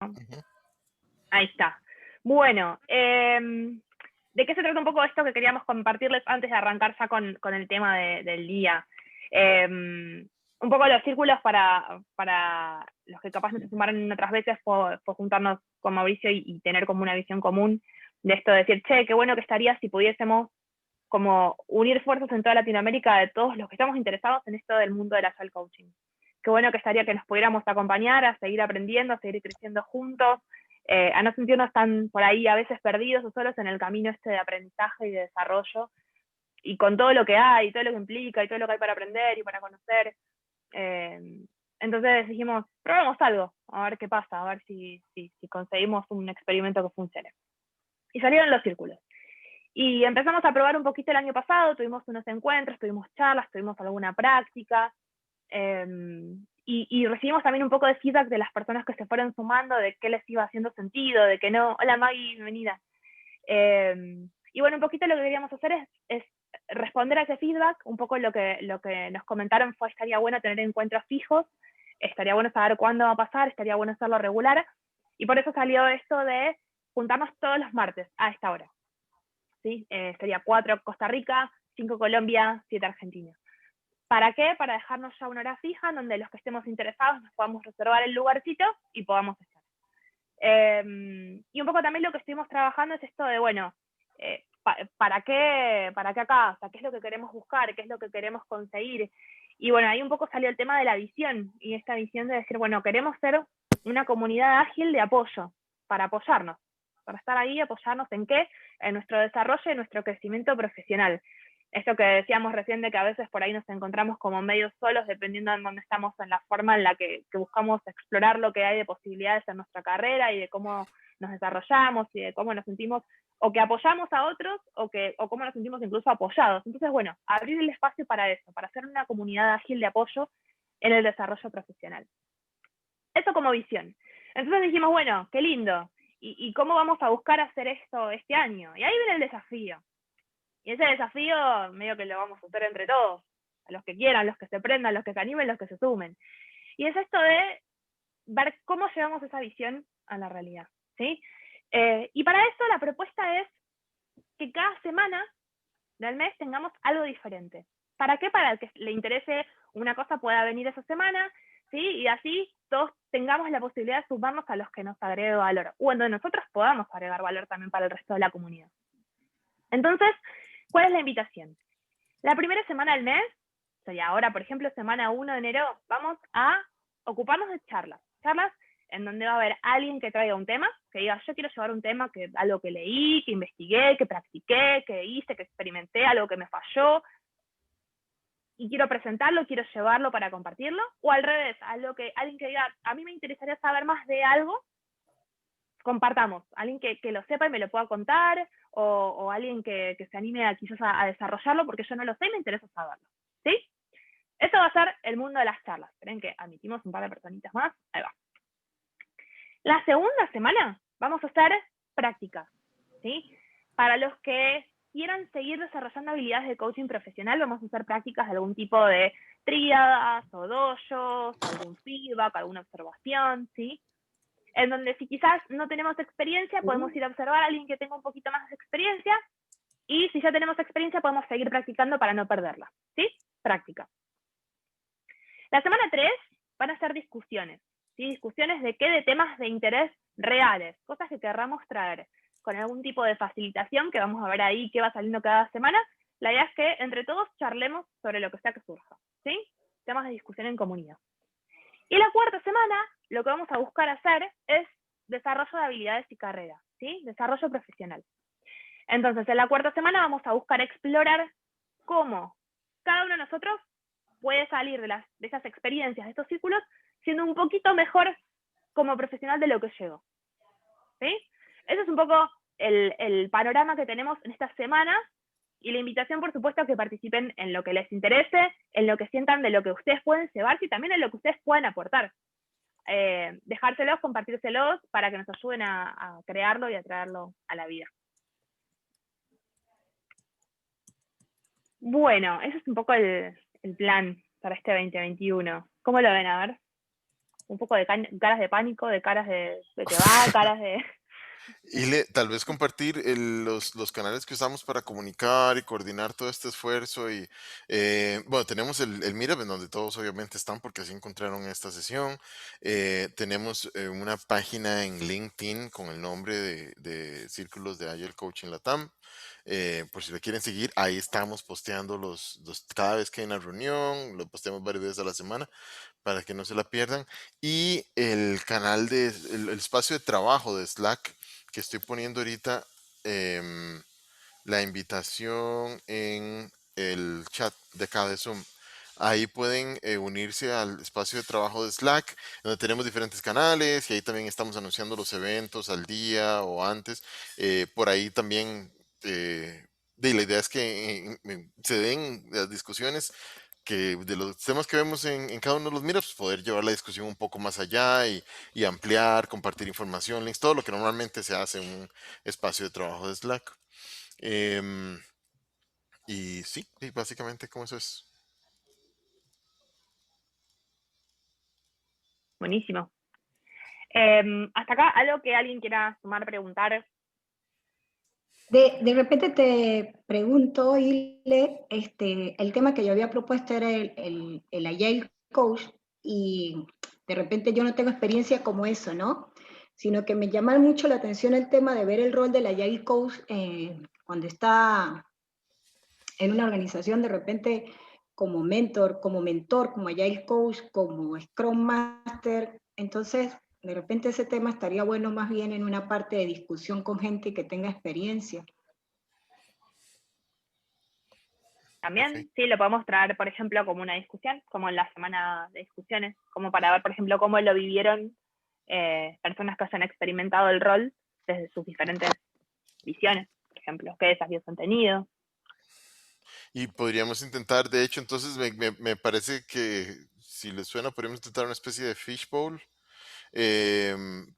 Ujú. Ahí está. Bueno, ¿de qué se trata un poco esto que queríamos compartirles antes de arrancar ya con el tema del día? Un poco los círculos para los que capaz no se sumaron otras veces fue juntarnos con Mauricio y tener como una visión común de esto de decir, che, qué bueno que estaría si pudiésemos como unir fuerzas en toda Latinoamérica de todos los que estamos interesados en esto del mundo del Agile Coaching. Qué bueno que estaría que nos pudiéramos acompañar a seguir aprendiendo, a seguir creciendo juntos, a no sentirnos tan por ahí a veces perdidos o solos en el camino este de aprendizaje y de desarrollo, y con todo lo que hay, todo lo que implica, y todo lo que hay para aprender y para conocer. Eh, entonces dijimos, probemos algo, a ver qué pasa, a ver si conseguimos un experimento que funcione. Y salieron los círculos. Y empezamos a probar un poquito el año pasado, tuvimos unos encuentros, tuvimos charlas, tuvimos alguna práctica, eh, y recibimos también un poco de feedback de las personas que se fueron sumando, de qué les iba haciendo sentido, de que no. Hola Maggie, bienvenida. Y bueno, un poquito lo que queríamos hacer es responder a ese feedback. Un poco lo que nos comentaron fue: estaría bueno tener encuentros fijos, estaría bueno saber cuándo va a pasar, estaría bueno hacerlo regular, y por eso salió esto de juntarnos todos los martes a esta hora. ¿Sí? Sería 4 Costa Rica, 5 Colombia, 7 Argentina. ¿Para qué? Para dejarnos ya una hora fija en donde los que estemos interesados nos podamos reservar el lugarcito y podamos estar. Y un poco también lo que estuvimos trabajando es esto de, bueno, ¿para qué acá? O sea, ¿qué es lo que queremos buscar? ¿Qué es lo que queremos conseguir? Y bueno, ahí un poco salió el tema de la visión, y esta visión de decir, bueno, queremos ser una comunidad ágil de apoyo, para apoyarnos, para estar ahí, apoyarnos en qué, en nuestro desarrollo y en nuestro crecimiento profesional. Esto que decíamos recién de que a veces por ahí nos encontramos como medio solos dependiendo de dónde estamos, en la forma en la que buscamos explorar lo que hay de posibilidades en nuestra carrera y de cómo nos desarrollamos y de cómo nos sentimos, o que apoyamos a otros, o cómo nos sentimos incluso apoyados. Entonces, bueno, abrir el espacio para eso, para ser una comunidad ágil de apoyo en el desarrollo profesional. Eso como visión. Entonces dijimos, bueno, qué lindo. ¿Y cómo vamos a buscar hacer esto este año? Y ahí viene el desafío. Y ese desafío medio que lo vamos a hacer entre todos, a los que quieran, los que se prendan, los que se animen, los que se sumen. Y es esto de ver cómo llevamos esa visión a la realidad, ¿sí? Y para eso la propuesta es que cada semana del mes tengamos algo diferente. ¿Para qué? Para el que le interese una cosa pueda venir esa semana, ¿sí? Y así todos tengamos la posibilidad de sumarnos a los que nos agregue valor, o en donde nosotros podamos agregar valor también para el resto de la comunidad. Entonces, ¿cuál es la invitación? La primera semana del mes, sería ahora, por ejemplo, semana 1 de enero, vamos a ocuparnos de charlas. Charlas en donde va a haber alguien que traiga un tema, que diga, yo quiero llevar un tema, algo que leí, que investigué, que practiqué, que hice, que experimenté, algo que me falló, y quiero presentarlo, quiero llevarlo para compartirlo. O al revés, alguien que diga, a mí me interesaría saber más de algo, compartamos. Alguien que lo sepa y me lo pueda contar, o alguien que se anime quizás a desarrollarlo, porque yo no lo sé y me interesa saberlo. ¿Sí? Eso va a ser el mundo de las charlas. Esperen que admitimos un par de personitas más. Ahí va. La segunda semana vamos a hacer prácticas, ¿sí? Para los que quieran seguir desarrollando habilidades de coaching profesional, vamos a hacer prácticas de algún tipo de tríadas o dojos, algún feedback, alguna observación, ¿sí? En donde si quizás no tenemos experiencia, podemos ir a observar a alguien que tenga un poquito más de experiencia, y si ya tenemos experiencia, podemos seguir practicando para no perderla, ¿sí? Práctica. La semana 3 van a ser discusiones, ¿sí? Discusiones de qué, de temas de interés reales, cosas que querramos traer, con algún tipo de facilitación que vamos a ver ahí qué va saliendo cada semana. La idea es que entre todos charlemos sobre lo que sea que surja, ¿sí? Temas de discusión en comunidad. Y la cuarta semana, lo que vamos a buscar hacer es desarrollo de habilidades y carrera, ¿sí? Desarrollo profesional. Entonces, en la cuarta semana vamos a buscar explorar cómo cada uno de nosotros puede salir de esas experiencias, de estos círculos, siendo un poquito mejor como profesional de lo que llegó. ¿Sí? Ese es un poco el panorama que tenemos en estas semanas, y la invitación, por supuesto, a que participen en lo que les interese, en lo que sientan de lo que ustedes pueden llevarse y también en lo que ustedes pueden aportar. Dejárselos, compartírselos para que nos ayuden a crearlo y a traerlo a la vida. Bueno, ese es un poco el plan para este 2021. ¿Cómo lo ven? A ver. un poco de caras de pánico, de caras de que va, caras de... Y tal vez compartir los canales que usamos para comunicar y coordinar todo este esfuerzo. Y bueno, tenemos el Meetup en donde todos obviamente están porque así encontraron esta sesión. Tenemos una página en LinkedIn con el nombre de Círculos de Agile Coaching Latam. Por si lo quieren seguir, ahí estamos posteando cada vez que hay una reunión, lo posteamos varias veces a la semana para que no se la pierdan. Y el canal el espacio de trabajo de Slack que estoy poniendo ahorita, em, la invitación en el chat de cada Zoom. Ahí pueden unirse al espacio de trabajo de Slack, donde tenemos diferentes canales y ahí también estamos anunciando los eventos al día o antes. Por ahí también, la idea es que se den las discusiones que de los temas que vemos en cada uno de los meetups, poder llevar la discusión un poco más allá y ampliar, compartir información, links, todo lo que normalmente se hace en un espacio de trabajo de Slack. Em, y sí, básicamente como eso es. Buenísimo. Hasta acá, algo que alguien quiera sumar, preguntar. De repente te pregunto, Ile, el tema que yo había propuesto era el Agile Coach, y de repente yo no tengo experiencia como eso, ¿no? Sino que me llama mucho la atención el tema de ver el rol del Agile Coach cuando está en una organización, de repente como mentor, como Agile Coach, como Scrum Master. Entonces, de repente ese tema estaría bueno más bien en una parte de discusión con gente que tenga experiencia. También, Perfecto. sí, lo podemos traer, por ejemplo, como una discusión, como en la semana de discusiones, como para ver, por ejemplo, cómo lo vivieron personas que hayan experimentado el rol desde sus diferentes visiones, por ejemplo, qué desafíos han tenido. Y podríamos intentar, de hecho, entonces me parece que si les suena, podríamos intentar una especie de fishbowl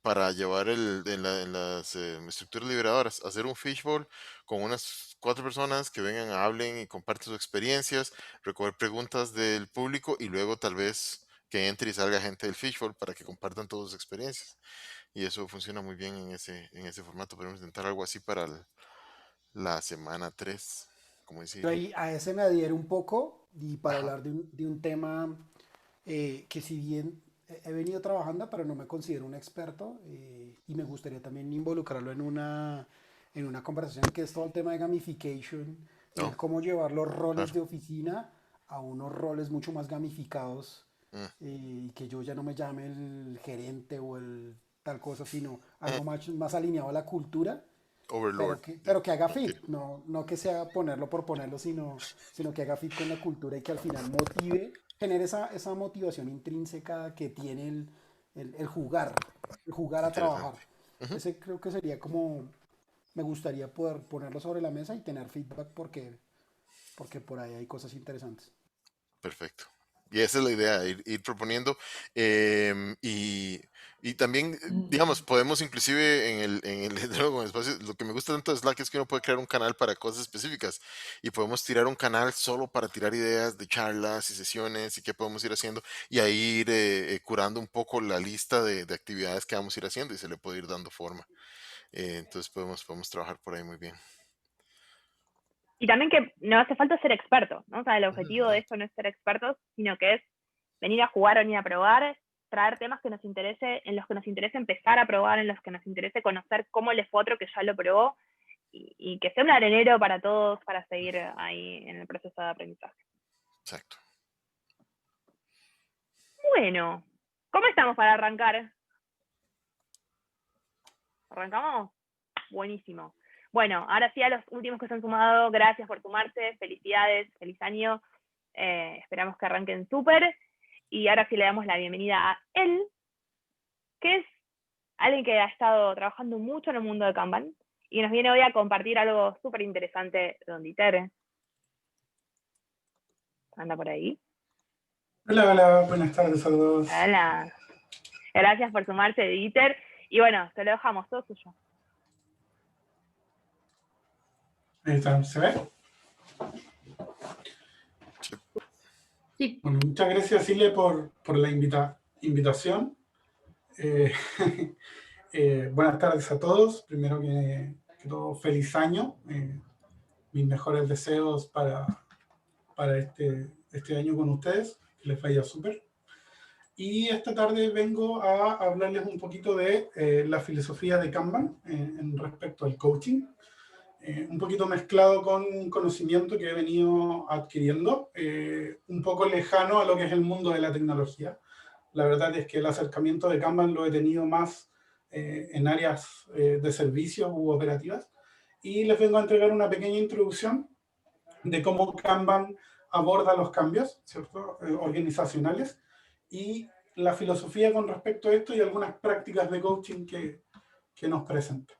para llevar en las estructuras liberadoras, hacer un fishbowl con unas 4 personas que vengan, hablen y compartan sus experiencias, recoger preguntas del público y luego tal vez que entre y salga gente del fishbowl para que compartan todas sus experiencias. Y eso funciona muy bien en ese formato. Podemos intentar algo así para la semana 3 como dice Yo Ile. ahí a ese me adhiero un poco y para hablar de un tema que si bien he venido trabajando, pero no me considero un experto y me gustaría también involucrarlo en una conversación que es todo el tema de gamification y ¿No? el cómo llevar los roles Claro. de oficina a unos roles mucho más gamificados Mm, y que yo ya no me llame el gerente o el tal cosa, sino mm. algo más alineado a la cultura Overlord. pero que haga Ok. fit, no que sea ponerlo por ponerlo, sino que haga fit con la cultura y que al final motive, genere esa motivación intrínseca que tiene el jugar a trabajar. Interesante. Ujú. Ese creo que sería como, me gustaría poder ponerlo sobre la mesa y tener feedback porque por ahí hay cosas interesantes. Perfecto. Y esa es la idea, ir proponiendo. Y también, digamos, podemos inclusive luego en el espacio, lo que me gusta tanto de Slack es que uno puede crear un canal para cosas específicas y podemos tirar un canal solo para tirar ideas de charlas y sesiones y qué podemos ir haciendo y ahí ir curando un poco la lista de actividades que vamos a ir haciendo y se le puede ir dando forma. Entonces podemos trabajar por ahí muy bien. Y también que no hace falta ser experto, ¿no? O sea, el objetivo de Ujú. esto no es ser expertos, sino que es venir a jugar, venir a probar, traer temas que nos interese, en los que nos interese empezar a probar, en los que nos interese conocer cómo le fue otro que ya lo probó, y que sea un arenero para todos para seguir ahí en el proceso de aprendizaje. Exacto. Bueno, ¿cómo estamos para arrancar? ¿Arrancamos? Buenísimo. Bueno, ahora sí a los últimos que se han sumado, gracias por sumarse, felicidades, feliz año. Esperamos que arranquen súper. Y ahora sí le damos la bienvenida a él, que es alguien que ha estado trabajando mucho en el mundo de Kanban y nos viene hoy a compartir algo súper interesante, Don Dieter. Anda por ahí. Hola, hola, buenas tardes a todos. Hola. Gracias por sumarse, Dieter. Y bueno, te lo dejamos todo suyo. Ahí está, ¿se ve? Sí. Sí. Bueno, muchas gracias, Ile, por la invitación. Eh, buenas tardes a todos. Primero que todo, feliz año. Mis mejores deseos para este año con ustedes. Que les vaya súper. Y esta tarde vengo a hablarles un poquito de la filosofía de Kanban en respecto al coaching. Un poquito mezclado con un conocimiento que he venido adquiriendo, un poco lejano a lo que es el mundo de la tecnología. La verdad es que el acercamiento de Kanban lo he tenido más en áreas de servicios u operativas. Y les vengo a entregar una pequeña introducción de cómo Kanban aborda los cambios, ¿cierto? Organizacionales y la filosofía con respecto a esto y algunas prácticas de coaching que nos presenta.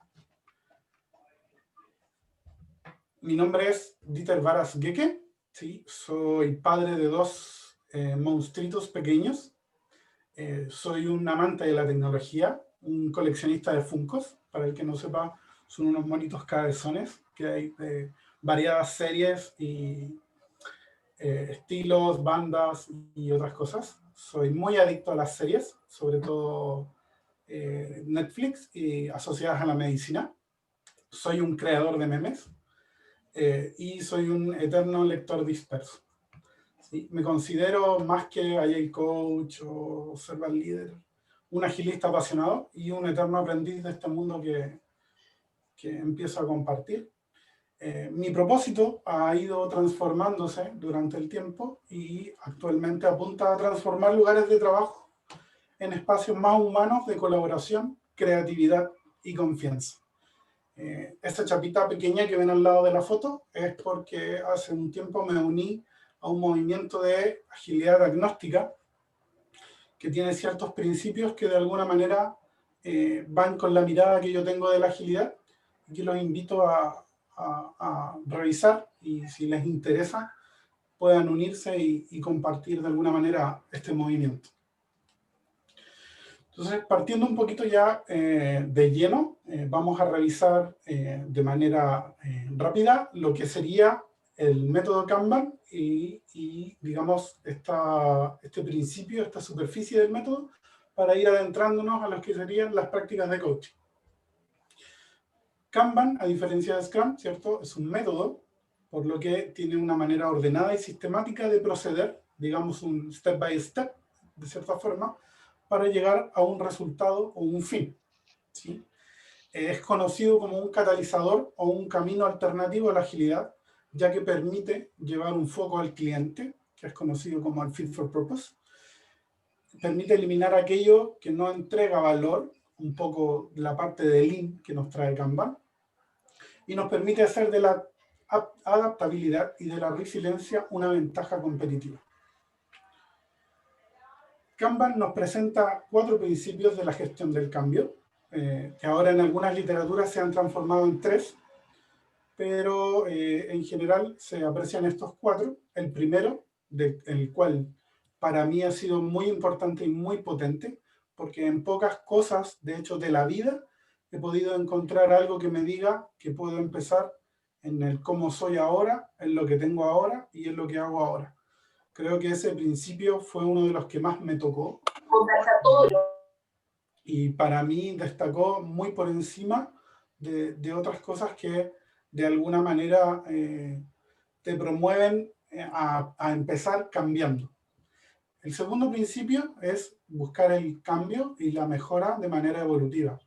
Mi nombre es Dieter Varas Gecke, ¿sí? Soy padre de dos monstruitos pequeños. Soy un amante de la tecnología, un coleccionista de Funkos. Para el que no sepa, son unos monitos cabezones que hay de variadas series y estilos, bandas y otras cosas. Soy muy adicto a las series, sobre todo Netflix y asociadas a la medicina. Soy un creador de memes y soy un eterno lector disperso. ¿Sí? Me considero más que Agile Coach o Servant Leader, un agilista apasionado y un eterno aprendiz de este mundo que empiezo a compartir. Mi propósito ha ido transformándose durante el tiempo y actualmente apunta a transformar lugares de trabajo en espacios más humanos de colaboración, creatividad y confianza. Esa chapita pequeña que ven al lado de la foto es porque hace un tiempo me uní a un movimiento de agilidad agnóstica que tiene ciertos principios que de alguna manera van con la mirada que yo tengo de la agilidad y que los invito a revisar y si les interesa puedan unirse y compartir de alguna manera este movimiento. Entonces, partiendo un poquito ya de lleno, vamos a revisar de manera rápida lo que sería el método Kanban y digamos, este principio, esta superficie del método, para ir adentrándonos a lo que serían las prácticas de coaching. Kanban, a diferencia de Scrum, ¿cierto? Es un método, por lo que tiene una manera ordenada y sistemática de proceder, digamos un step by step, de cierta forma, para llegar a un resultado o un fin, ¿sí? Es conocido como un catalizador o un camino alternativo a la agilidad, ya que permite llevar un foco al cliente, que es conocido como el fit for purpose, permite eliminar aquello que no entrega valor, un poco la parte de Lean que nos trae Kanban, y nos permite hacer de la adaptabilidad y de la resiliencia una ventaja competitiva. Kanban nos presenta 4 principios de la gestión del cambio, que ahora en algunas literaturas se han transformado en 3, pero en general se aprecian estos 4. El primero, el cual para mí ha sido muy importante y muy potente, porque en pocas cosas, de hecho, de la vida, he podido encontrar algo que me diga que puedo empezar en el cómo soy ahora, en lo que tengo ahora y en lo que hago ahora. Creo que ese principio fue uno de los que más me tocó. Y para mí destacó muy por encima de otras cosas que de alguna manera te promueven a empezar cambiando. El segundo principio es buscar el cambio y la mejora de manera evolutiva,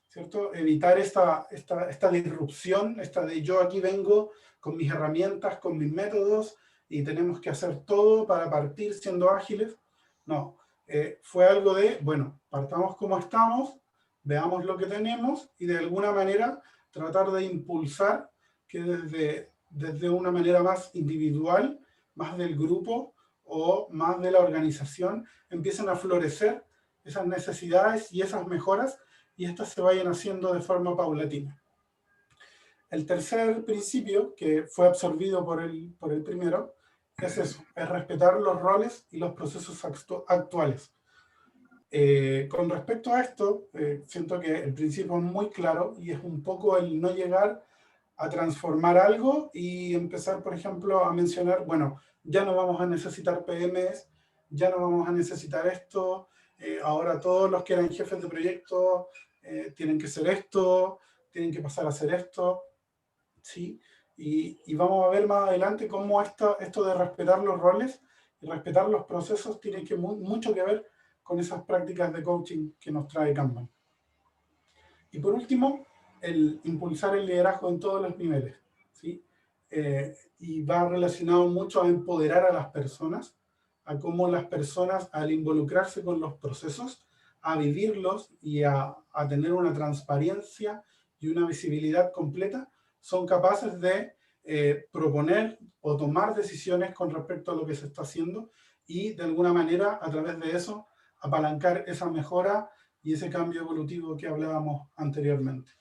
¿cierto? Evitar esta disrupción, esta de yo aquí vengo con mis herramientas, con mis métodos y tenemos que hacer todo para partir siendo ágiles. No, fue algo de, bueno, partamos como estamos, veamos lo que tenemos y de alguna manera tratar de impulsar que desde una manera más individual, más del grupo o más de la organización, empiecen a florecer esas necesidades y esas mejoras y estas se vayan haciendo de forma paulatina. El tercer principio, que fue absorbido por el primero, es eso, es respetar los roles y los procesos actuales. Con respecto a esto, siento que el principio es muy claro y es un poco el no llegar a transformar algo y empezar, por ejemplo, a mencionar, bueno, ya no vamos a necesitar PMs, ya no vamos a necesitar esto, ahora todos los que eran jefes de proyecto tienen que hacer esto, tienen que pasar a hacer esto, ¿sí? Y vamos a ver más adelante cómo esto de respetar los roles y respetar los procesos tiene mucho que ver con esas prácticas de coaching que nos trae Kanban. Y por último, el impulsar el liderazgo en todos los niveles, ¿sí? Y va relacionado mucho a empoderar a las personas, a cómo las personas al involucrarse con los procesos, a vivirlos y a tener una transparencia y una visibilidad completa, son capaces de proponer o tomar decisiones con respecto a lo que se está haciendo y de alguna manera a través de eso apalancar esa mejora y ese cambio evolutivo que hablábamos anteriormente.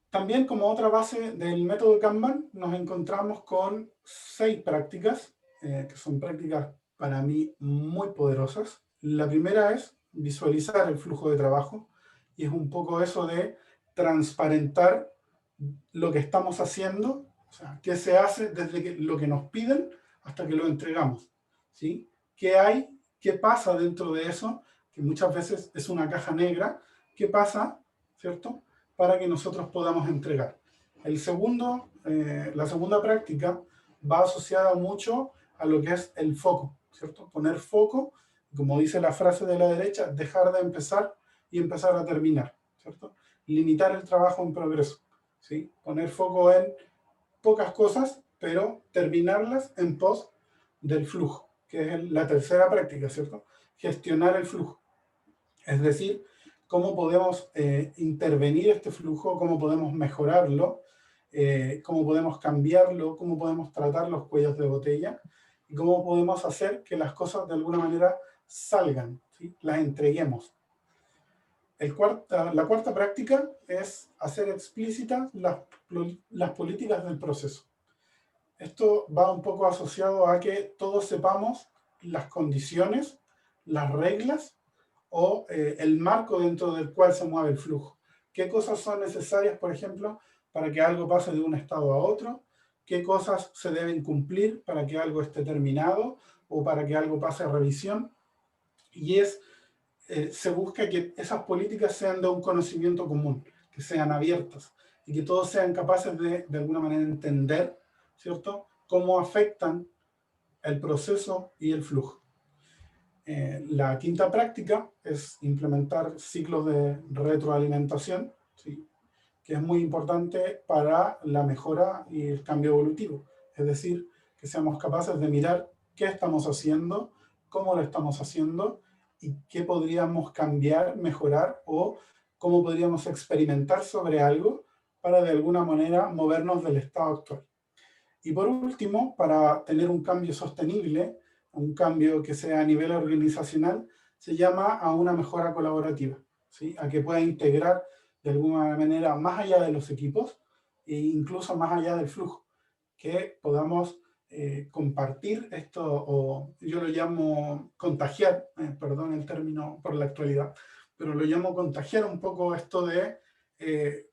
También como otra base del método Kanban nos encontramos con 6 prácticas, que son prácticas para mí muy poderosas. La primera es visualizar el flujo de trabajo y es un poco eso de transparentar lo que estamos haciendo, o sea, qué se hace desde lo que nos piden hasta que lo entregamos, ¿sí? ¿Qué hay? ¿Qué pasa dentro de eso? Que muchas veces es una caja negra. ¿Qué pasa? ¿Cierto? Para que nosotros podamos entregar. La segunda práctica va asociada mucho a lo que es el foco, ¿cierto? Poner foco, como dice la frase de la derecha, dejar de empezar y empezar a terminar, ¿cierto? Limitar el trabajo en progreso, ¿sí? Poner foco en pocas cosas, pero terminarlas en pos del flujo, que es la tercera práctica, ¿cierto? Gestionar el flujo. Es decir, cómo podemos intervenir este flujo, cómo podemos mejorarlo, cómo podemos cambiarlo, cómo podemos tratar los cuellos de botella y cómo podemos hacer que las cosas de alguna manera salgan, ¿sí? Las entreguemos. La cuarta práctica es hacer explícitas las políticas del proceso. Esto va un poco asociado a que todos sepamos las condiciones, las reglas o el marco dentro del cual se mueve el flujo. ¿Qué cosas son necesarias, por ejemplo, para que algo pase de un estado a otro? ¿Qué cosas se deben cumplir para que algo esté terminado o para que algo pase a revisión? Y se busca que esas políticas sean de un conocimiento común, que sean abiertas y que todos sean capaces de alguna manera entender, ¿cierto?, cómo afectan el proceso y el flujo. La quinta práctica es implementar ciclos de retroalimentación, ¿sí?, que es muy importante para la mejora y el cambio evolutivo. Es decir, que seamos capaces de mirar qué estamos haciendo, cómo lo estamos haciendo y qué podríamos cambiar, mejorar o cómo podríamos experimentar sobre algo para de alguna manera movernos del estado actual. Y por último, para tener un cambio sostenible, un cambio que sea a nivel organizacional, se llama a una mejora colaborativa, ¿sí?, a que pueda integrar de alguna manera más allá de los equipos e incluso más allá del flujo, que podamos compartir esto, o yo lo llamo contagiar, perdón el término por la actualidad, pero lo llamo contagiar un poco esto de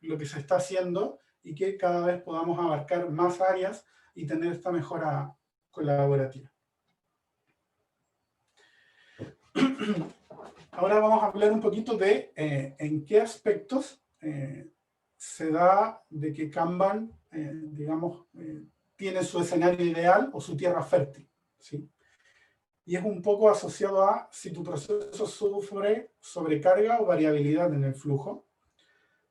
lo que se está haciendo y que cada vez podamos abarcar más áreas y tener esta mejora colaborativa. Ahora vamos a hablar un poquito de en qué aspectos se da de que Kanban, digamos, tiene su escenario ideal o su tierra fértil, ¿sí? Y es un poco asociado a si tu proceso sufre sobrecarga o variabilidad en el flujo,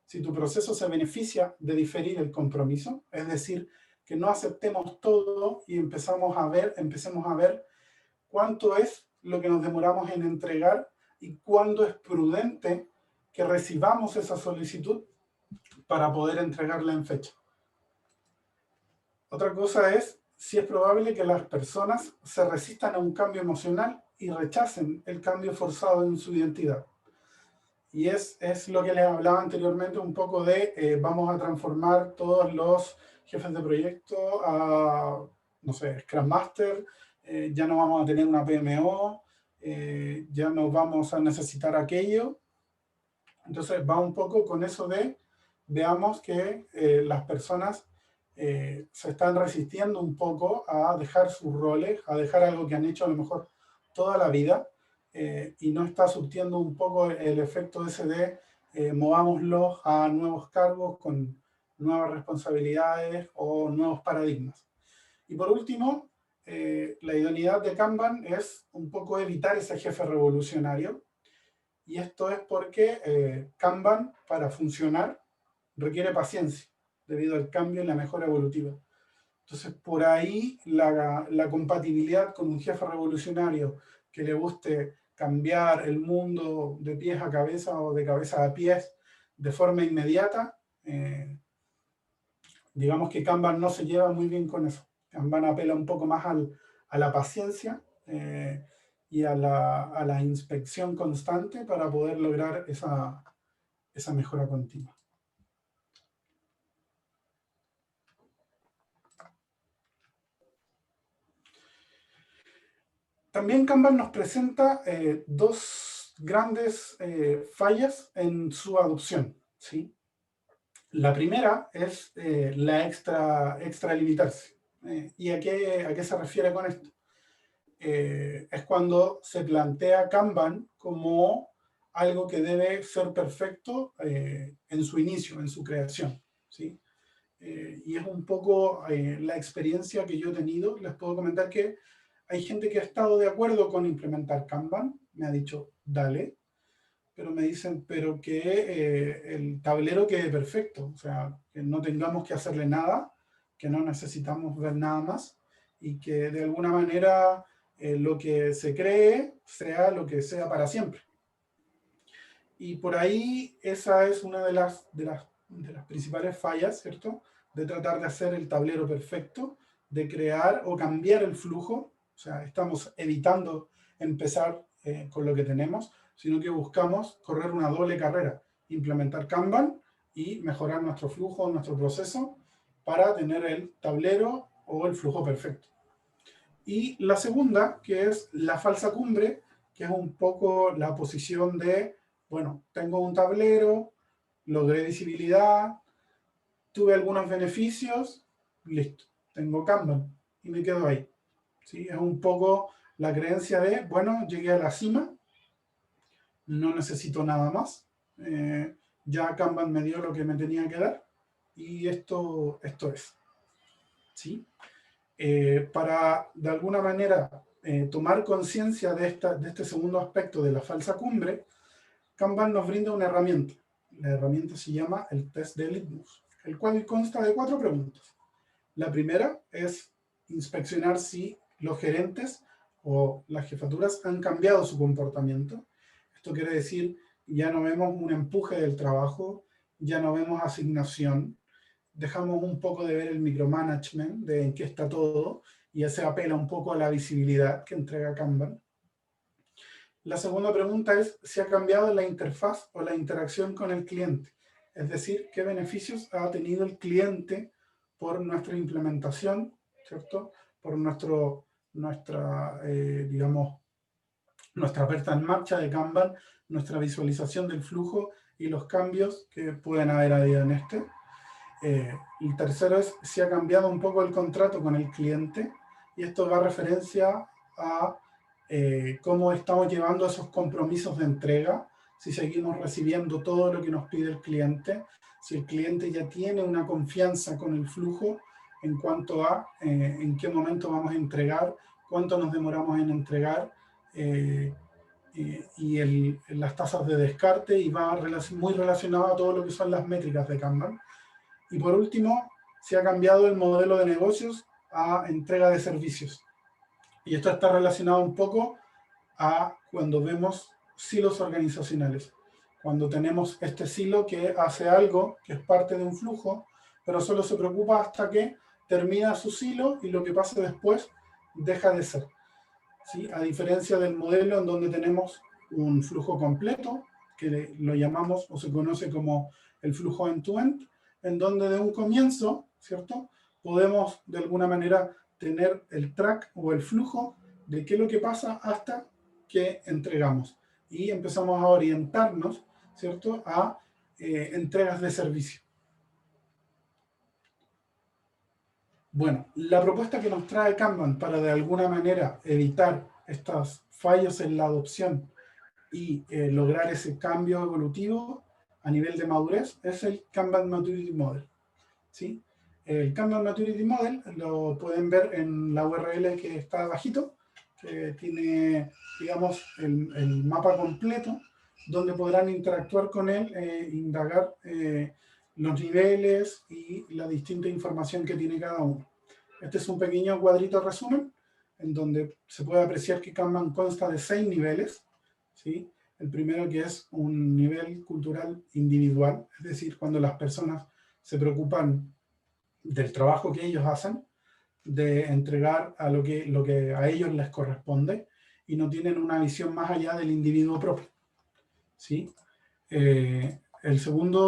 si tu proceso se beneficia de diferir el compromiso, es decir, que no aceptemos todo y empecemos a ver cuánto es lo que nos demoramos en entregar y cuándo es prudente que recibamos esa solicitud para poder entregarla en fecha. Otra cosa es si es probable que las personas se resistan a un cambio emocional y rechacen el cambio forzado en su identidad. Y es lo que les hablaba anteriormente un poco de vamos a transformar todos los jefes de proyecto a, no sé, Scrum Master, ya no vamos a tener una PMO, ya no vamos a necesitar aquello. Entonces va un poco con eso de veamos que las personas se están resistiendo un poco a dejar sus roles, a dejar algo que han hecho a lo mejor toda la vida, y no está surtiendo un poco el efecto ese de movámoslos a nuevos cargos con nuevas responsabilidades o nuevos paradigmas. Y por último, la idoneidad de Kanban es un poco evitar ese jefe revolucionario, y esto es porque Kanban, para funcionar, requiere paciencia debido al cambio y la mejora evolutiva. Entonces, por ahí la compatibilidad con un jefe revolucionario que le guste cambiar el mundo de pies a cabeza o de cabeza a pies de forma inmediata, digamos que Kanban no se lleva muy bien con eso. Kanban apela un poco más a la paciencia y a la inspección constante para poder lograr esa mejora continua. También Kanban nos presenta dos grandes fallas en su adopción, ¿sí? La primera es la extralimitarse. ¿Y a qué se refiere con esto? Es cuando se plantea Kanban como algo que debe ser perfecto en su inicio, en su creación, ¿sí? Y es un poco la experiencia que yo he tenido. Les puedo comentar que hay gente que ha estado de acuerdo con implementar Kanban, me ha dicho, dale, pero me dicen, pero que el tablero quede perfecto, o sea, que no tengamos que hacerle nada, que no necesitamos ver nada más, y que de alguna manera lo que se cree sea lo que sea para siempre. Y por ahí esa es una de las principales fallas, ¿cierto? De tratar de hacer el tablero perfecto, de crear o cambiar el flujo. O sea, estamos evitando empezar con lo que tenemos, sino que buscamos correr una doble carrera, implementar Kanban y mejorar nuestro flujo, nuestro proceso, para tener el tablero o el flujo perfecto. Y la segunda, que es la falsa cumbre, que es un poco la posición de, bueno, tengo un tablero, logré visibilidad, tuve algunos beneficios, listo, tengo Kanban y me quedo ahí. ¿Sí? Es un poco la creencia de, bueno, llegué a la cima, no necesito nada más, ya Kanban me dio lo que me tenía que dar y esto es. ¿Sí? Para de alguna manera tomar conciencia de este segundo aspecto de la falsa cumbre, Kanban nos brinda una herramienta. La herramienta se llama el test de litmus, el cual consta de 4 preguntas. La primera es inspeccionar si los gerentes o las jefaturas han cambiado su comportamiento. Esto quiere decir, ya no vemos un empuje del trabajo, ya no vemos asignación, dejamos un poco de ver el micromanagement, de en qué está todo, y ya se apela un poco a la visibilidad que entrega Kanban. La segunda pregunta es si ha cambiado la interfaz o la interacción con el cliente, es decir, qué beneficios ha tenido el cliente por nuestra implementación, ¿cierto? Por digamos, nuestra puesta en marcha de Kanban, nuestra visualización del flujo y los cambios que pueden haber habido en este. El tercero es si ha cambiado un poco el contrato con el cliente, y esto va a referencia a cómo estamos llevando esos compromisos de entrega, si seguimos recibiendo todo lo que nos pide el cliente, si el cliente ya tiene una confianza con el flujo en cuanto a en qué momento vamos a entregar, cuánto nos demoramos en entregar, y las tasas de descarte, y va muy relacionado a todo lo que son las métricas de Kanban. Y por último, se ha cambiado el modelo de negocios a entrega de servicios. Y esto está relacionado un poco a cuando vemos silos organizacionales. Cuando tenemos este silo que hace algo que es parte de un flujo, pero solo se preocupa hasta que termina su silo y lo que pasa después deja de ser. ¿Sí? A diferencia del modelo en donde tenemos un flujo completo, que lo llamamos o se conoce como el flujo end-to-end, en donde de un comienzo, ¿cierto? Podemos de alguna manera tener el track o el flujo de qué es lo que pasa hasta que entregamos. Y empezamos a orientarnos, ¿cierto? A entregas de servicio. Bueno, la propuesta que nos trae Kanban para de alguna manera evitar estos fallos en la adopción y lograr ese cambio evolutivo a nivel de madurez es el Kanban Maturity Model, ¿sí? El Kanban Maturity Model lo pueden ver en la URL que está abajito, que tiene, digamos, el mapa completo, donde podrán interactuar con él, indagar los niveles y la distinta información que tiene cada uno. Este es un pequeño cuadrito resumen, en donde se puede apreciar que Kanban consta de 6 niveles, ¿sí? El primero, que es un nivel cultural individual, es decir, cuando las personas se preocupan del trabajo que ellos hacen, de entregar a lo que a ellos les corresponde, y no tienen una visión más allá del individuo propio, ¿sí? El segundo,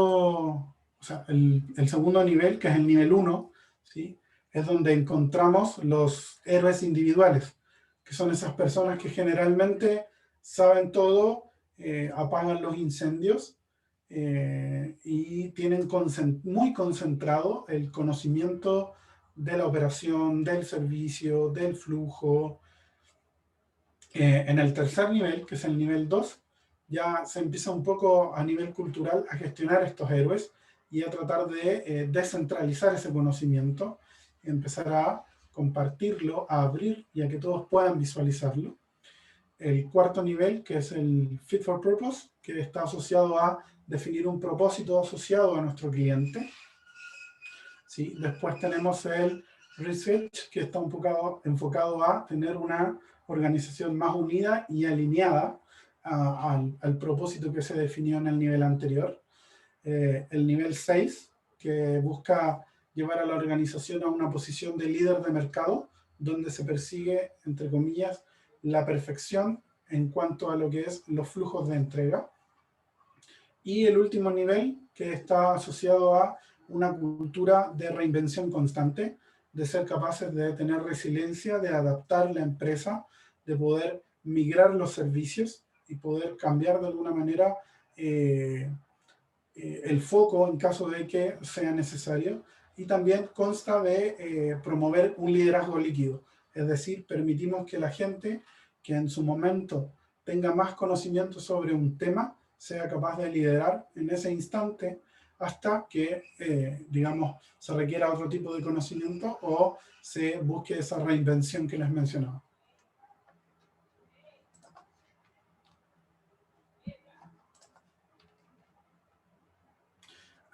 o sea, el segundo nivel, que es el nivel 1, ¿sí? Es donde encontramos los héroes individuales, que son esas personas que generalmente saben todo, apagan los incendios, y tienen muy concentrado el conocimiento de la operación, del servicio, del flujo. En el tercer nivel, que es el nivel 2, ya se empieza un poco a nivel cultural a gestionar estos héroes y a tratar de descentralizar ese conocimiento, y empezar a compartirlo, a abrir y a que todos puedan visualizarlo. El cuarto nivel, que es el Fit for Purpose, que está asociado a definir un propósito asociado a nuestro cliente. ¿Sí? Después tenemos el Research, que está un poco enfocado a tener una organización más unida y alineada al propósito que se definió en el nivel anterior. El nivel 6, que busca llevar a la organización a una posición de líder de mercado, donde se persigue, entre comillas, la perfección en cuanto a lo que es los flujos de entrega. Y el último nivel, que está asociado a una cultura de reinvención constante, de ser capaces de tener resiliencia, de adaptar la empresa, de poder migrar los servicios y poder cambiar de alguna manera el foco en caso de que sea necesario. Y también consta de promover un liderazgo líquido, es decir, permitimos que la gente que en su momento tenga más conocimiento sobre un tema sea capaz de liderar en ese instante hasta que, digamos, se requiera otro tipo de conocimiento o se busque esa reinvención que les mencionaba.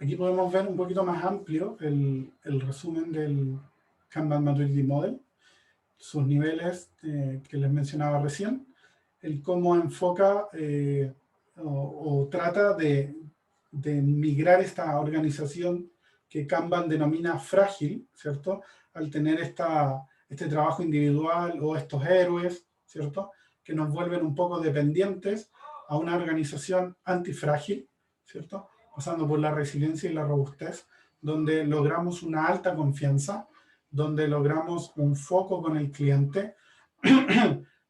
Aquí podemos ver un poquito más amplio el resumen del Kanban Maturity Model, sus niveles que les mencionaba recién, el cómo enfoca o trata de migrar esta organización que Kanban denomina frágil, ¿cierto? Al tener este trabajo individual o estos héroes, ¿cierto? Que nos vuelven un poco dependientes a una organización antifrágil, ¿cierto? Pasando por la resiliencia y la robustez, donde logramos una alta confianza, donde logramos un foco con el cliente,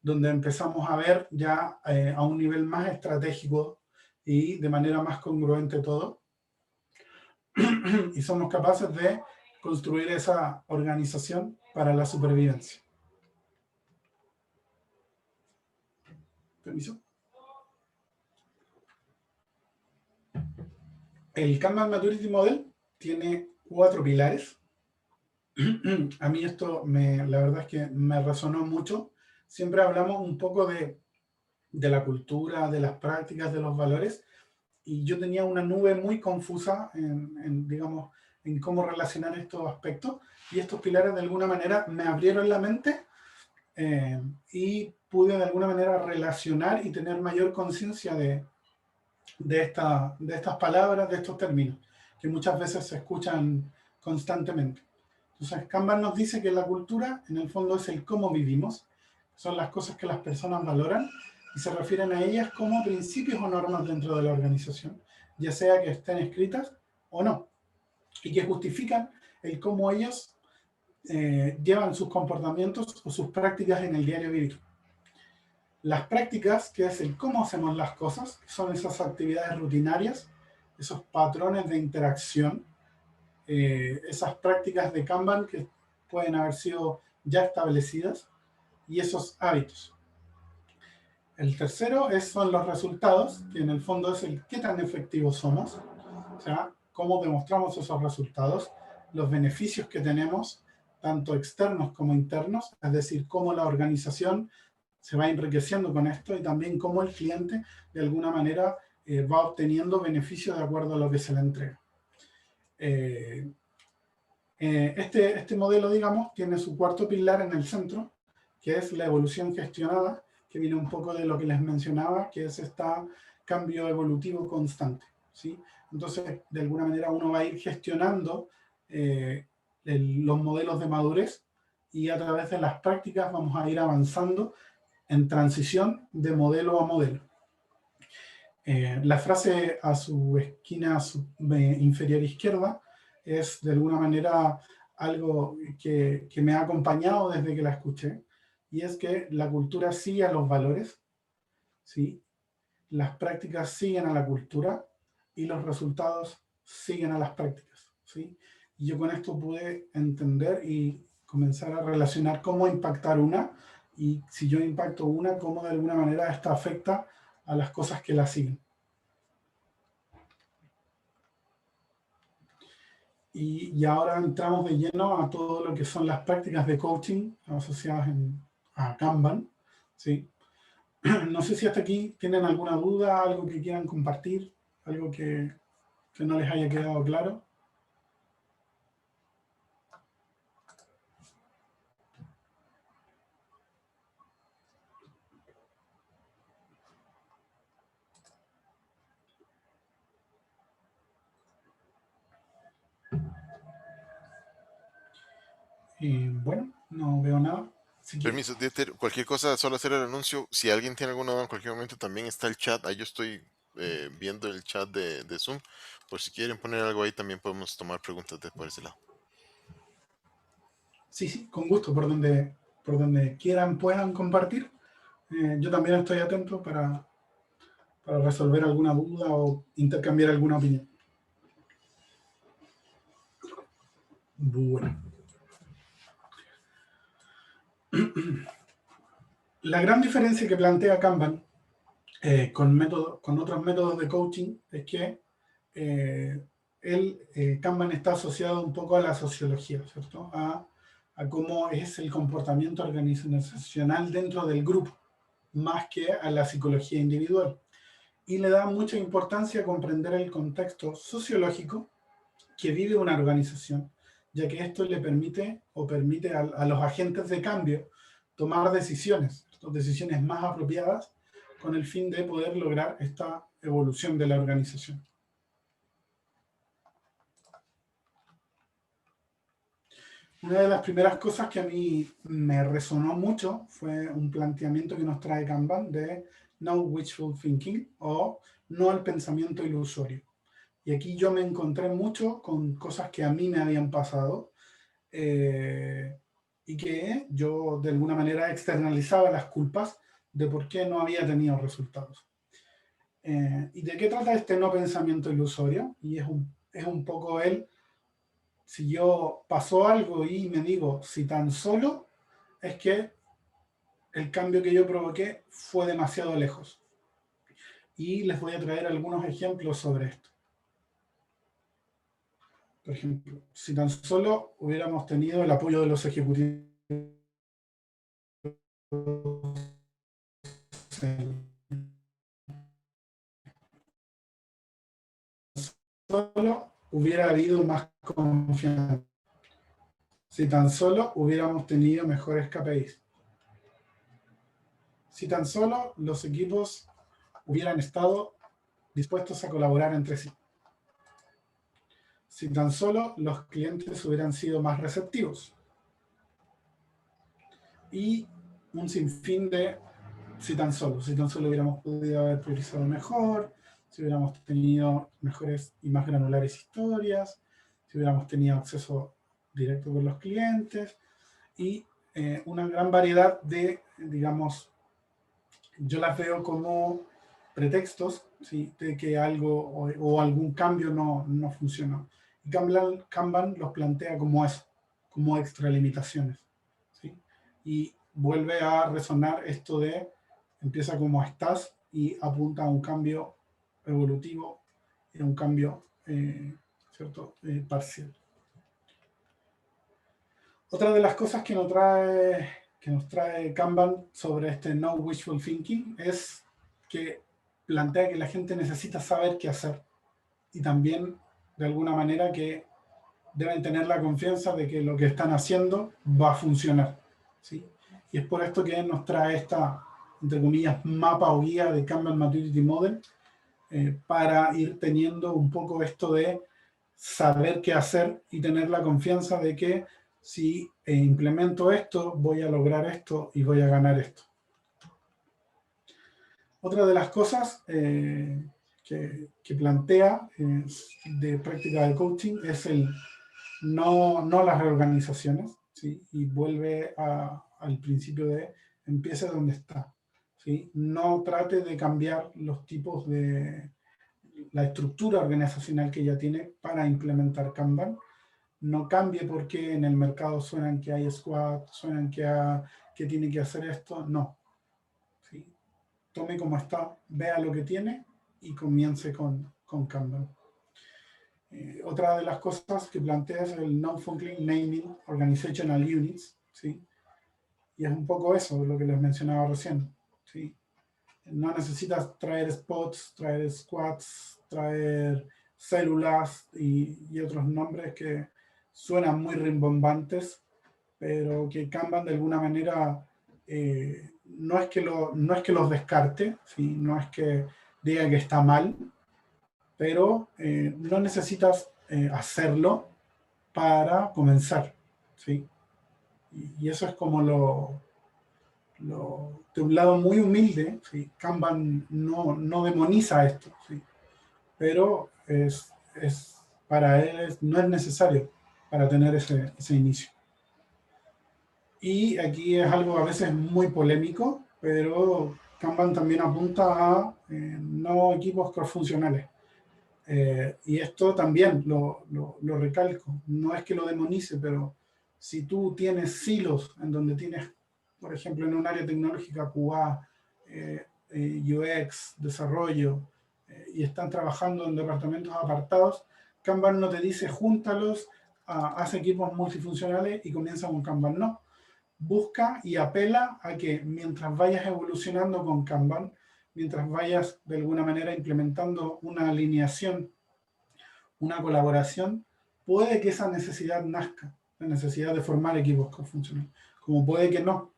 donde empezamos a ver ya a un nivel más estratégico y de manera más congruente todo, y somos capaces de construir esa organización para la supervivencia. Permiso. El Kanban Maturity Model tiene 4 pilares. A mí esto, la verdad es que me resonó mucho. Siempre hablamos un poco de la cultura, de las prácticas, de los valores, y yo tenía una nube muy confusa digamos, en cómo relacionar estos aspectos, y estos pilares de alguna manera me abrieron la mente, y pude de alguna manera relacionar y tener mayor conciencia de estas palabras, de estos términos, que muchas veces se escuchan constantemente. Entonces, Kanban nos dice que la cultura, en el fondo, es el cómo vivimos, son las cosas que las personas valoran, y se refieren a ellas como principios o normas dentro de la organización, ya sea que estén escritas o no, y que justifican el cómo ellos llevan sus comportamientos o sus prácticas en el diario vivir. Las prácticas, que es el cómo hacemos las cosas, que son esas actividades rutinarias, esos patrones de interacción, esas prácticas de Kanban que pueden haber sido ya establecidas y esos hábitos. El tercero son los resultados, que en el fondo es el qué tan efectivos somos, o sea, cómo demostramos esos resultados, los beneficios que tenemos, tanto externos como internos, es decir, cómo la organización se va enriqueciendo con esto y también cómo el cliente de alguna manera va obteniendo beneficios de acuerdo a lo que se le entrega. Este modelo, digamos, tiene su cuarto pilar en el centro, que es la evolución gestionada, que viene un poco de lo que les mencionaba, que es este cambio evolutivo constante, ¿sí? Entonces, de alguna manera uno va a ir gestionando los modelos de madurez y a través de las prácticas vamos a ir avanzando en transición de modelo a modelo. La frase a su esquina inferior izquierda es de alguna manera algo que me ha acompañado desde que la escuché, y es que la cultura sigue a los valores, ¿sí? Las prácticas siguen a la cultura y los resultados siguen a las prácticas, ¿sí? Y yo con esto pude entender y comenzar a relacionar cómo impactar una, y si yo impacto una, cómo de alguna manera esta afecta a las cosas que la siguen. Y ahora entramos de lleno a todo lo que son las prácticas de coaching asociadas a Kanban, ¿sí? No sé si hasta aquí tienen alguna duda, algo que quieran compartir, algo que no les haya quedado claro. Bueno, no veo nada. Así que, Permiso, Dieter, cualquier cosa, solo hacer el anuncio. Si alguien tiene alguna duda en cualquier momento, también está el chat. Ahí yo estoy viendo el chat de Zoom. Por si quieren poner algo ahí, también podemos tomar preguntas por ese lado. sí, con gusto, por donde quieran, puedan compartir. Yo también estoy atento para resolver alguna duda o intercambiar alguna opinión. Bueno. La gran diferencia que plantea Kanban con otros métodos de coaching es que Kanban está asociado un poco a la sociología, ¿cierto? A cómo es el comportamiento organizacional dentro del grupo, más que a la psicología individual. Y le da mucha importancia a comprender el contexto sociológico que vive una organización, ya que esto le permite a los agentes de cambio tomar decisiones más apropiadas con el fin de poder lograr esta evolución de la organización. Una de las primeras cosas que a mí me resonó mucho fue un planteamiento que nos trae Kanban de no wishful thinking o no al pensamiento ilusorio. Y aquí yo me encontré mucho con cosas que a mí me habían pasado y que yo de alguna manera externalizaba las culpas de por qué no había tenido resultados. ¿Y de qué trata este no pensamiento ilusorio? Y es un poco si yo pasó algo y me digo, si tan solo es que el cambio que yo provoqué fue demasiado lejos. Y les voy a traer algunos ejemplos sobre esto. Por ejemplo, si tan solo hubiéramos tenido el apoyo de los ejecutivos, solo hubiera habido más confianza. Si tan solo hubiéramos tenido mejores KPIs. Si tan solo los equipos hubieran estado dispuestos a colaborar entre sí. Si tan solo los clientes hubieran sido más receptivos. Y un sinfín de si tan solo hubiéramos podido haber priorizado mejor, si hubiéramos tenido mejores y más granulares historias, si hubiéramos tenido acceso directo con los clientes y una gran variedad de, digamos, yo las veo como pretextos, ¿sí?, de que algo o algún cambio no funcionó. Y Kanban los plantea como eso, como extralimitaciones, ¿sí? Y vuelve a resonar esto de empieza como estás y apunta a un cambio evolutivo y a un cambio ¿cierto? Parcial. Otra de las cosas que nos trae Kanban sobre este no wishful thinking es que plantea que la gente necesita saber qué hacer y también de alguna manera que deben tener la confianza de que lo que están haciendo va a funcionar, ¿sí? Y es por esto que nos trae esta, entre comillas, mapa o guía de Kanban Maturity Model para ir teniendo un poco esto de saber qué hacer y tener la confianza de que si implemento esto, voy a lograr esto y voy a ganar esto. Otra de las cosas que plantea de práctica de coaching es el no las reorganizaciones, ¿sí? Y vuelve al principio de empiece donde está, ¿sí? No trate de cambiar los tipos de la estructura organizacional que ya tiene para implementar Kanban. No cambie porque en el mercado suenan que hay squad, suenan que tiene que hacer esto. No. ¿Sí? Tome como está, vea lo que tiene y comience con Kanban. Otra de las cosas que plantea es el Non-Functional Naming Organizational Units, ¿sí? Y es un poco eso, lo que les mencionaba recién, ¿sí? No necesitas traer spots, traer squads, traer células y otros nombres que suenan muy rimbombantes, pero que Kanban de alguna manera no es que los descarte, ¿sí? No es que diga que está mal, pero no necesitas hacerlo para comenzar, ¿sí? Y eso es como de un lado muy humilde, ¿sí? Kanban no demoniza esto, ¿sí? Pero para él no es necesario para tener ese inicio. Y aquí es algo a veces muy polémico, pero Kanban también apunta a no equipos cross-funcionales. Y esto también lo recalco, no es que lo demonice, pero si tú tienes silos en donde tienes, por ejemplo, en un área tecnológica QA, UX, desarrollo, y están trabajando en departamentos apartados, Kanban no te dice júntalos, haz equipos multifuncionales y comienza con Kanban, no. Busca y apela a que mientras vayas evolucionando con Kanban, mientras vayas de alguna manera implementando una alineación, una colaboración, puede que esa necesidad nazca, la necesidad de formar equipos cross-funcionales, como puede que no,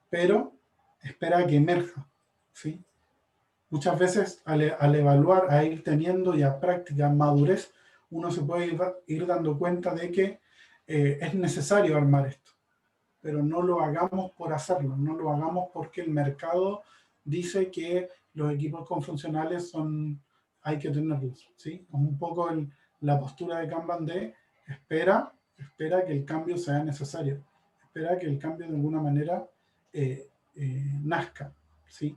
pero espera a que emerja, ¿sí? Muchas veces al evaluar, a ir teniendo ya práctica, madurez, uno se puede ir dando cuenta de que es necesario armar esto, pero no lo hagamos por hacerlo, no lo hagamos porque el mercado dice que los equipos confuncionales hay que tenerlos, ¿sí? Es un poco la postura de Kanban de espera que el cambio sea necesario, espera que el cambio de alguna manera nazca, ¿sí?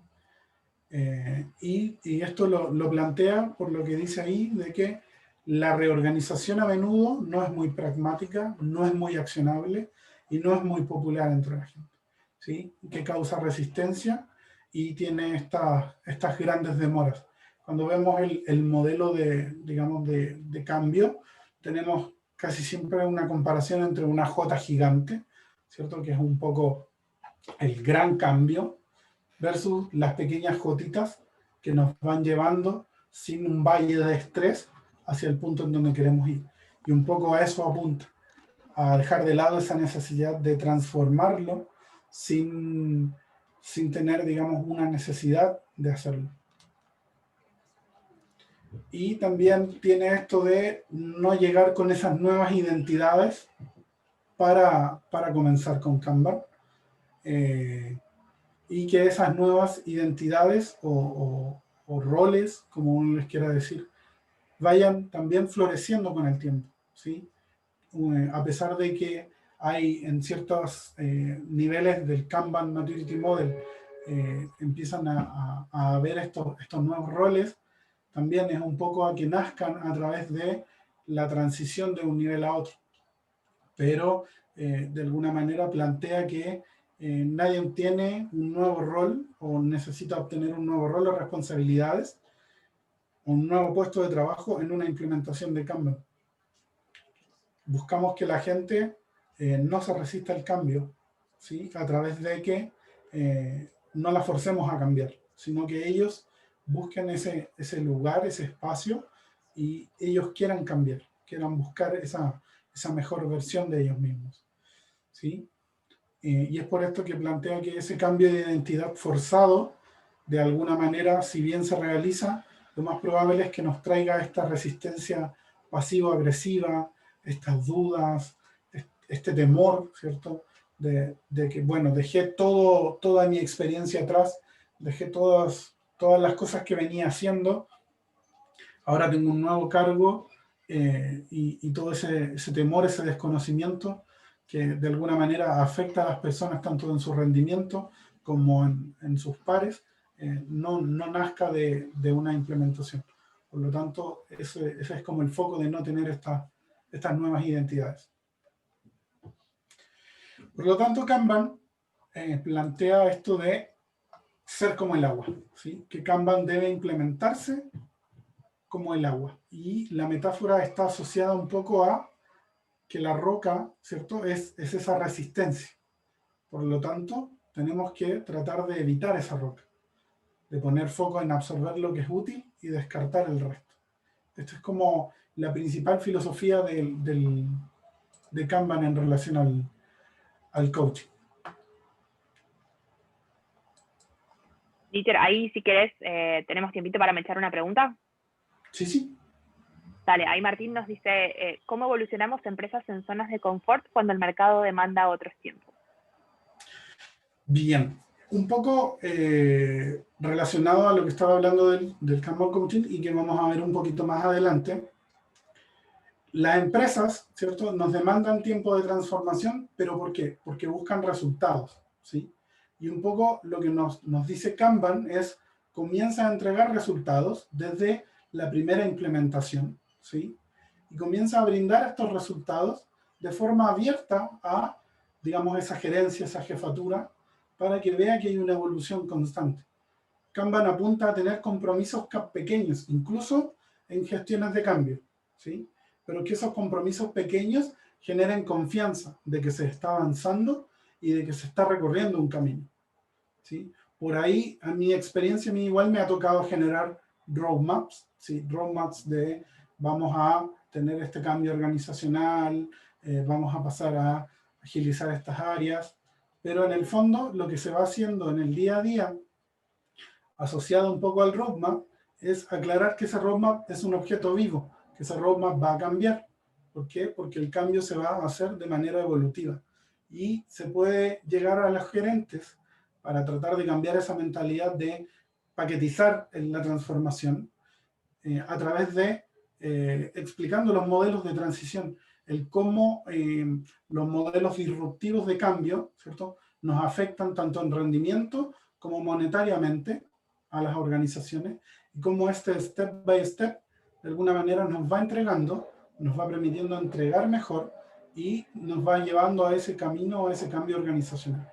Y esto lo plantea por lo que dice ahí, de que la reorganización a menudo no es muy pragmática, no es muy accionable y no es muy popular entre la gente, ¿sí? Que causa resistencia y tiene estas grandes demoras. Cuando vemos el modelo de cambio, tenemos casi siempre una comparación entre una J gigante, ¿cierto? Que es un poco el gran cambio, versus las pequeñas jotitas que nos van llevando sin un valle de estrés hacia el punto en donde queremos ir. Y un poco a eso apunta, a dejar de lado esa necesidad de transformarlo sin tener, digamos, una necesidad de hacerlo. Y también tiene esto de no llegar con esas nuevas identidades para comenzar con Kanban. Y que esas nuevas identidades o roles, como uno les quiera decir, vayan también floreciendo con el tiempo, ¿sí? A pesar de que hay en ciertos niveles del Kanban Maturity Model empiezan a haber estos nuevos roles, también es un poco a que nazcan a través de la transición de un nivel a otro. Pero de alguna manera plantea que nadie tiene un nuevo rol o necesita obtener un nuevo rol o responsabilidades, un nuevo puesto de trabajo en una implementación de Kanban. Buscamos que la gente no se resista al cambio, ¿sí? A través de que no la forcemos a cambiar, sino que ellos busquen ese lugar, ese espacio, y ellos quieran cambiar, quieran buscar esa mejor versión de ellos mismos, ¿sí? Y es por esto que plantea que ese cambio de identidad forzado, de alguna manera, si bien se realiza, lo más probable es que nos traiga esta resistencia pasivo-agresiva, estas dudas, este temor, ¿cierto? De que, bueno, dejé toda mi experiencia atrás, dejé todas las cosas que venía haciendo, ahora tengo un nuevo cargo, y todo ese temor, ese desconocimiento que de alguna manera afecta a las personas tanto en su rendimiento como en sus pares, no nazca de una implementación. Por lo tanto, ese es como el foco de no tener estas nuevas identidades. Por lo tanto, Kanban plantea esto de ser como el agua, ¿sí? Que Kanban debe implementarse como el agua. Y la metáfora está asociada un poco a que la roca, ¿cierto? Es esa resistencia. Por lo tanto, tenemos que tratar de evitar esa roca, de poner foco en absorber lo que es útil y descartar el resto. Esto es como la principal filosofía de Kanban en relación al coaching. Dieter, ahí si querés, tenemos tiempito para me echar una pregunta. Sí. Dale, ahí Martín nos dice, ¿cómo evolucionamos empresas en zonas de confort cuando el mercado demanda otros tiempos? Bien, un poco relacionado a lo que estaba hablando del Kanban Coaching y que vamos a ver un poquito más adelante. Las empresas, ¿cierto?, nos demandan tiempo de transformación, pero ¿por qué? Porque buscan resultados, ¿sí? Y un poco lo que nos dice Kanban es, comienza a entregar resultados desde la primera implementación, ¿sí? Y comienza a brindar estos resultados de forma abierta a, digamos, esa gerencia, esa jefatura, para que vea que hay una evolución constante. Kanban apunta a tener compromisos pequeños, incluso en gestiones de cambio, ¿sí? Pero que esos compromisos pequeños generen confianza de que se está avanzando y de que se está recorriendo un camino, ¿sí? Por ahí, a mi experiencia, a mí igual me ha tocado generar roadmaps, ¿sí? Roadmaps de vamos a tener este cambio organizacional, vamos a pasar a agilizar estas áreas, pero en el fondo lo que se va haciendo en el día a día, asociado un poco al roadmap, es aclarar que ese roadmap es un objeto vivo, que ese roadmap va a cambiar. ¿Por qué? Porque el cambio se va a hacer de manera evolutiva. Y se puede llegar a los gerentes para tratar de cambiar esa mentalidad de paquetizar la transformación a través de explicando los modelos de transición, el cómo los modelos disruptivos de cambio, ¿cierto?, nos afectan tanto en rendimiento como monetariamente a las organizaciones, y cómo este step by step de alguna manera nos va entregando, nos va permitiendo entregar mejor y nos va llevando a ese camino, a ese cambio organizacional.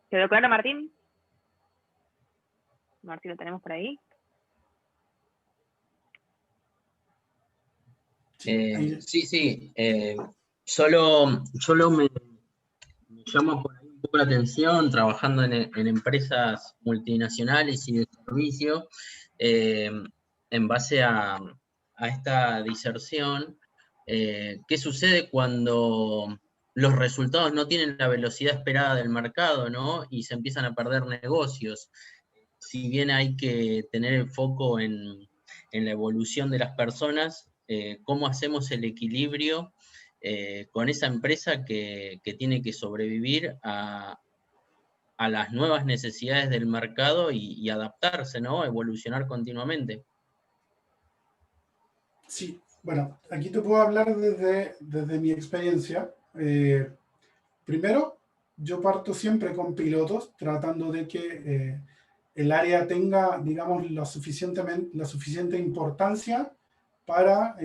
¿Quedó claro, Martín? Martín, ¿lo tenemos por ahí? Sí. Solo me llama por ahí un poco la atención, trabajando en empresas multinacionales y de servicio, en base a esta diserción, ¿qué sucede cuando los resultados no tienen la velocidad esperada del mercado, ¿no? Y se empiezan a perder negocios? Si bien hay que tener el foco en la evolución de las personas, ¿cómo hacemos el equilibrio con esa empresa que tiene que sobrevivir a las nuevas necesidades del mercado y adaptarse, ¿no? Evolucionar continuamente? Sí, bueno, aquí te puedo hablar desde mi experiencia. Primero, yo parto siempre con pilotos, tratando de que el área tenga, digamos, la suficiente importancia para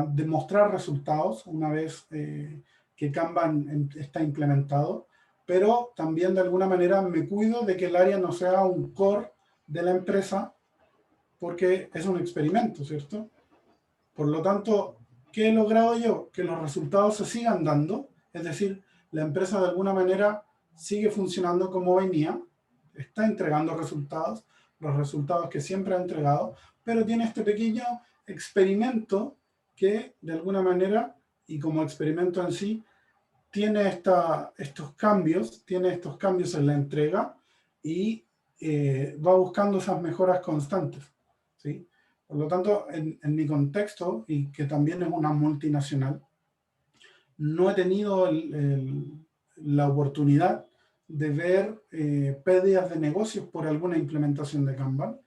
demostrar resultados una vez que Kanban está implementado, pero también de alguna manera me cuido de que el área no sea un core de la empresa, porque es un experimento, ¿cierto? Por lo tanto, ¿qué he logrado yo? Que los resultados se sigan dando, es decir, la empresa de alguna manera sigue funcionando como venía, está entregando resultados, los resultados que siempre ha entregado, pero tiene este pequeño experimento que de alguna manera, y como experimento en sí, tiene estos cambios en la entrega y va buscando esas mejoras constantes, ¿sí? Por lo tanto, en mi contexto, y que también es una multinacional, no he tenido la oportunidad de ver pérdidas de negocios por alguna implementación de Kanban.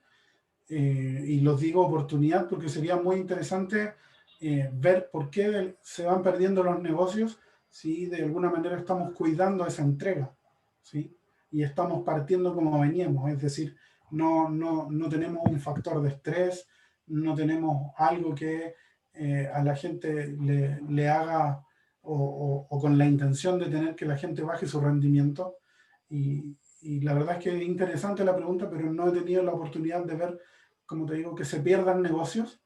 Y los digo oportunidad porque sería muy interesante ver por qué se van perdiendo los negocios si de alguna manera estamos cuidando esa entrega, ¿sí? Y estamos partiendo como veníamos, es decir, no tenemos un factor de estrés, no tenemos algo que a la gente le haga o con la intención de tener que la gente baje su rendimiento. Y la verdad es que es interesante la pregunta, pero no he tenido la oportunidad de ver, como te digo, que se pierdan negocios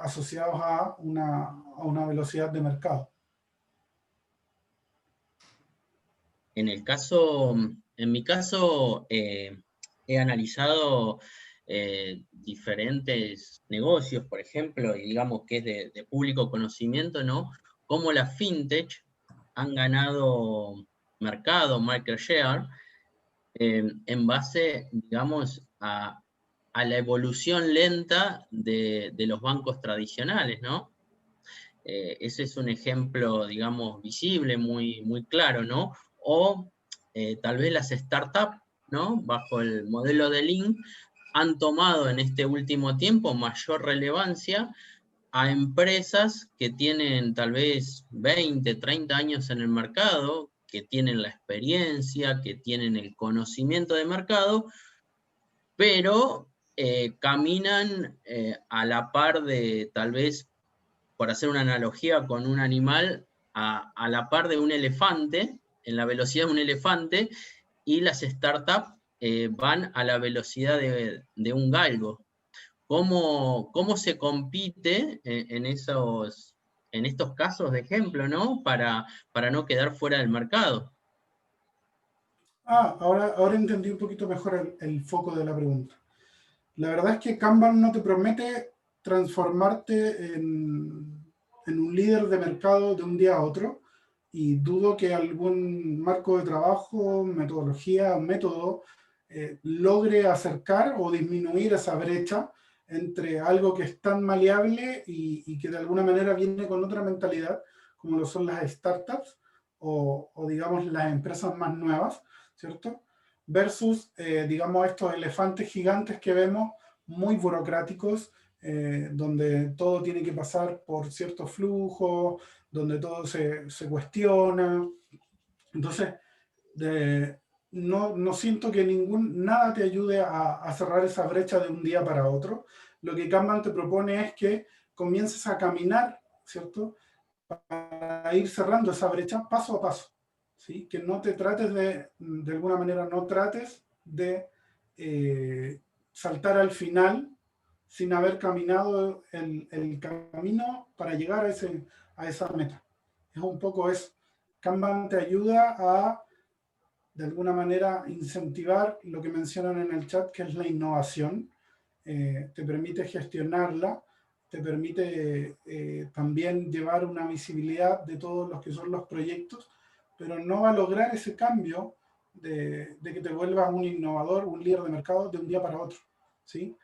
asociados a una velocidad de mercado. En mi caso, he analizado diferentes negocios, por ejemplo, y digamos que es de público conocimiento, ¿no? Cómo las fintech han ganado mercado, market share, en base, digamos, a la evolución lenta de los bancos tradicionales, ¿no? Ese es un ejemplo, digamos, visible, muy, muy claro, ¿no? O tal vez las startups, ¿no? Bajo el modelo de Lean, han tomado en este último tiempo mayor relevancia a empresas que tienen tal vez 20, 30 años en el mercado, que tienen la experiencia, que tienen el conocimiento de mercado, pero caminan a la par de, tal vez, por hacer una analogía con un animal, a la par de un elefante, en la velocidad de un elefante, y las startups van a la velocidad de un galgo. ¿Cómo se compite en estos casos de ejemplo, ¿no? Para no quedar fuera del mercado? Ahora entendí un poquito mejor el foco de la pregunta. La verdad es que Kanban no te promete transformarte en un líder de mercado de un día a otro, y dudo que algún marco de trabajo, metodología o método logre acercar o disminuir esa brecha entre algo que es tan maleable y que de alguna manera viene con otra mentalidad, como lo son las startups o digamos las empresas más nuevas, ¿cierto? Versus, digamos, estos elefantes gigantes que vemos, muy burocráticos, donde todo tiene que pasar por ciertos flujos, donde todo se cuestiona. Entonces, no siento que nada te ayude a cerrar esa brecha de un día para otro. Lo que Kanban te propone es que comiences a caminar, ¿cierto? Para ir cerrando esa brecha paso a paso. ¿Sí? Que no te trates de alguna manera, no trates de saltar al final sin haber caminado el camino para llegar a esa meta. Es un poco eso. Kanban te ayuda a, de alguna manera, incentivar lo que mencionan en el chat, que es la innovación. Te permite gestionarla, te permite también llevar una visibilidad de todos los que son los proyectos, pero no va a lograr ese cambio de que te vuelvas un innovador, un líder de mercado de un día para otro, ¿sí?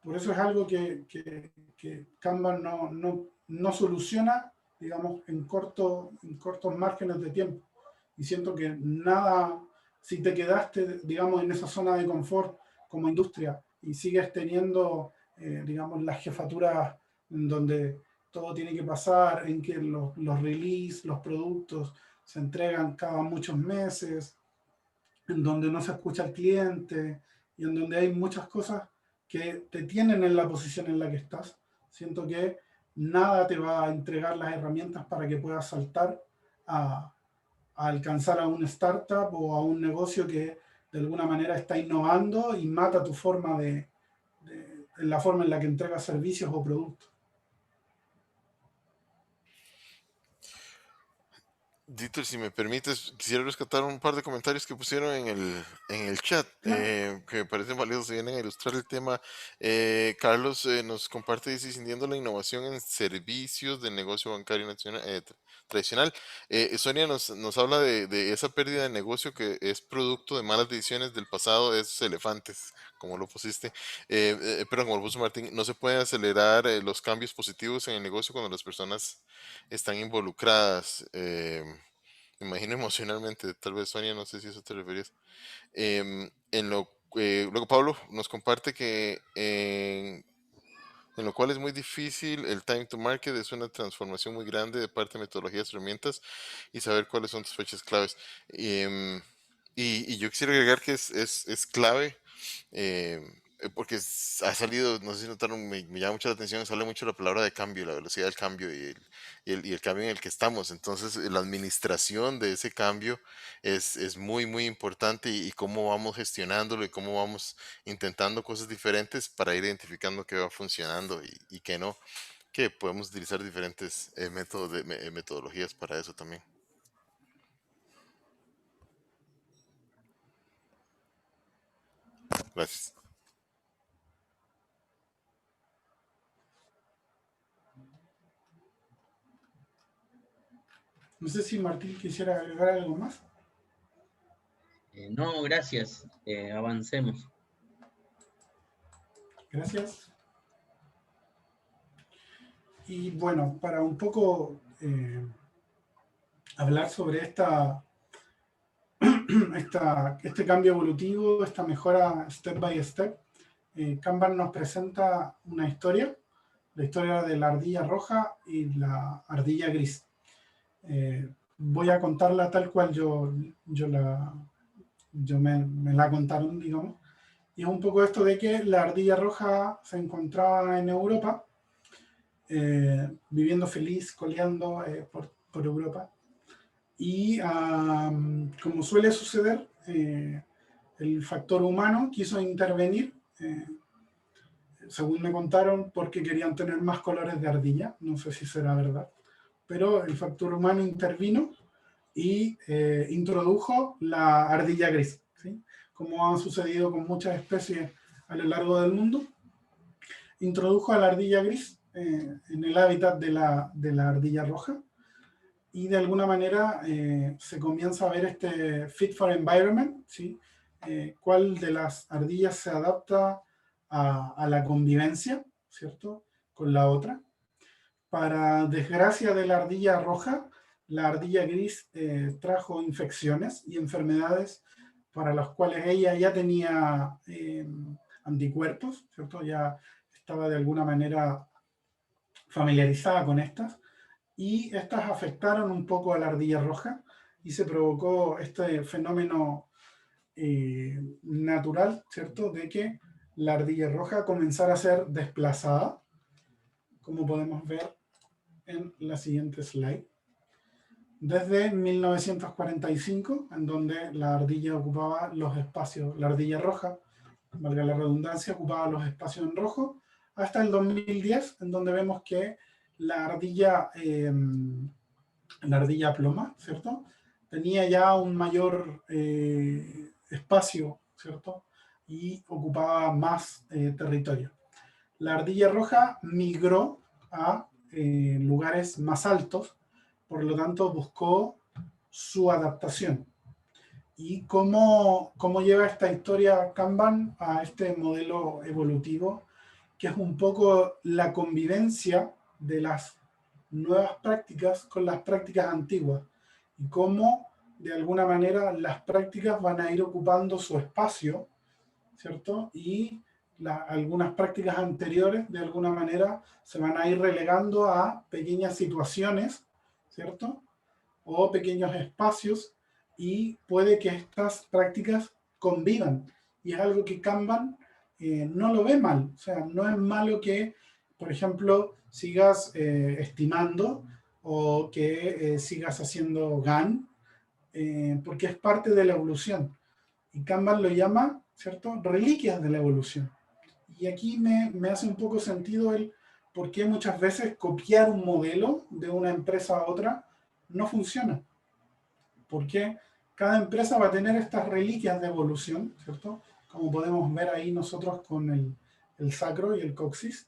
Por eso es algo que Kanban no soluciona, digamos, en cortos márgenes de tiempo. Y siento que nada, si te quedaste, digamos, en esa zona de confort como industria y sigues teniendo, digamos, las jefaturas en donde todo tiene que pasar, en que los release, los productos se entregan cada muchos meses, en donde no se escucha al cliente y en donde hay muchas cosas que te tienen en la posición en la que estás. Siento que nada te va a entregar las herramientas para que puedas saltar a alcanzar a una startup o a un negocio que de alguna manera está innovando y mata tu forma la forma en la que entregas servicios o productos. Dieter, si me permites, quisiera rescatar un par de comentarios que pusieron en el chat, Claro. que me parecen valiosos y vienen a ilustrar el tema. Carlos nos comparte, dice, sintiendo la innovación en servicios del negocio bancario nacional, tradicional. Sonia nos habla de esa pérdida de negocio que es producto de malas decisiones del pasado de esos elefantes, como lo pusiste. Perdón, como lo puso Martín, no se pueden acelerar los cambios positivos en el negocio cuando las personas están involucradas. Me imagino emocionalmente, tal vez Sonia, no sé si a eso te referías. Luego Pablo nos comparte que en lo cual es muy difícil, el time to market es una transformación muy grande de parte de metodologías, herramientas y saber cuáles son tus fechas claves. Y yo quisiera agregar que es clave porque ha salido, no sé si notaron, me llama mucho la atención, sale mucho la palabra de cambio, la velocidad del cambio y el cambio en el que estamos. Entonces, la administración de ese cambio es muy, muy importante y cómo vamos gestionándolo y cómo vamos intentando cosas diferentes para ir identificando qué va funcionando y qué no, que podemos utilizar diferentes métodos metodologías para eso también. Gracias. No sé si Martín quisiera agregar algo más. No, gracias. Avancemos. Gracias. Y bueno, para un poco hablar sobre este cambio evolutivo, esta mejora step by step, Kanban nos presenta una historia, la historia de la ardilla roja y la ardilla gris. Voy a contarla tal cual me la contaron, digamos. Y es un poco esto de que la ardilla roja se encontraba en Europa, viviendo feliz, coleando por Europa. Y como suele suceder, el factor humano quiso intervenir, según me contaron, porque querían tener más colores de ardilla. No sé si será verdad. Pero el factor humano intervino y introdujo la ardilla gris, ¿sí? Como ha sucedido con muchas especies a lo largo del mundo. Introdujo a la ardilla gris en el hábitat de la ardilla roja y de alguna manera se comienza a ver este fit for environment, ¿sí? Cuál de las ardillas se adapta a la convivencia, ¿cierto?, con la otra. Para desgracia de la ardilla roja, la ardilla gris trajo infecciones y enfermedades para las cuales ella ya tenía anticuerpos, ¿cierto? Ya estaba de alguna manera familiarizada con estas, y estas afectaron un poco a la ardilla roja y se provocó este fenómeno natural, ¿cierto?, de que la ardilla roja comenzara a ser desplazada, como podemos ver en la siguiente slide. Desde 1945, en donde la ardilla ocupaba los espacios, la ardilla roja, valga la redundancia, ocupaba los espacios en rojo, hasta el 2010, en donde vemos que la ardilla ploma, ¿cierto?, tenía ya un mayor espacio, ¿cierto?, y ocupaba más territorio. La ardilla roja migró a lugares más altos, por lo tanto buscó su adaptación. ¿Y cómo lleva esta historia Kanban a este modelo evolutivo, que es un poco la convivencia de las nuevas prácticas con las prácticas antiguas? Y cómo, de alguna manera, las prácticas van a ir ocupando su espacio, ¿cierto? Y algunas prácticas anteriores, de alguna manera, se van a ir relegando a pequeñas situaciones, ¿cierto?, o pequeños espacios, y puede que estas prácticas convivan. Y es algo que Kanban no lo ve mal. O sea, no es malo que, por ejemplo, sigas estimando o que sigas haciendo GAN, porque es parte de la evolución. Y Kanban lo llama, ¿cierto?, reliquias de la evolución. Y aquí me hace un poco sentido el por qué muchas veces copiar un modelo de una empresa a otra no funciona. Porque cada empresa va a tener estas reliquias de evolución, ¿cierto? Como podemos ver ahí nosotros con el sacro y el coxis,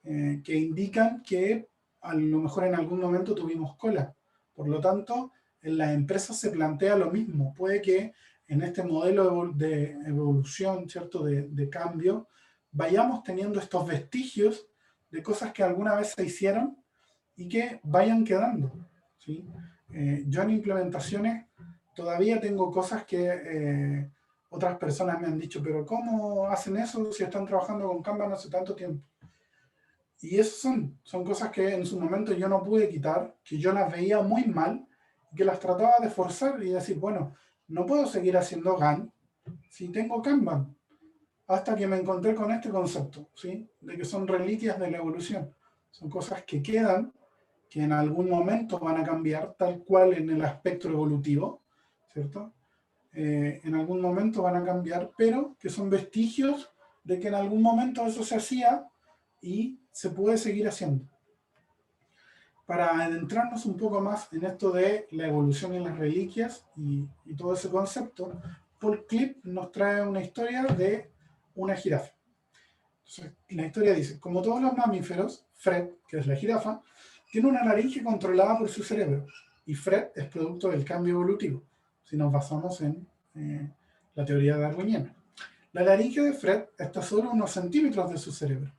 que indican que a lo mejor en algún momento tuvimos cola. Por lo tanto, en las empresas se plantea lo mismo. Puede que en este modelo de evolución, ¿cierto?, de cambio, vayamos teniendo estos vestigios de cosas que alguna vez se hicieron y que vayan quedando, ¿sí? Yo en implementaciones todavía tengo cosas que otras personas me han dicho, pero ¿cómo hacen eso si están trabajando con Kanban hace tanto tiempo? Y esas son cosas que en su momento yo no pude quitar, que yo las veía muy mal, que las trataba de forzar y decir, bueno, no puedo seguir haciendo GAN si tengo Kanban. Hasta que me encontré con este concepto, ¿sí?, de que son reliquias de la evolución. Son cosas que quedan, que en algún momento van a cambiar, tal cual en el aspecto evolutivo, ¿cierto? En algún momento van a cambiar, pero que son vestigios de que en algún momento eso se hacía y se puede seguir haciendo. Para adentrarnos un poco más en esto de la evolución en las reliquias y todo ese concepto, Paul Clip nos trae una historia de una jirafa. Entonces, la historia dice, como todos los mamíferos, Fred, que es la jirafa, tiene una laringe controlada por su cerebro, y Fred es producto del cambio evolutivo, si nos basamos en la teoría darwiniana. La laringe de Fred está solo unos centímetros de su cerebro,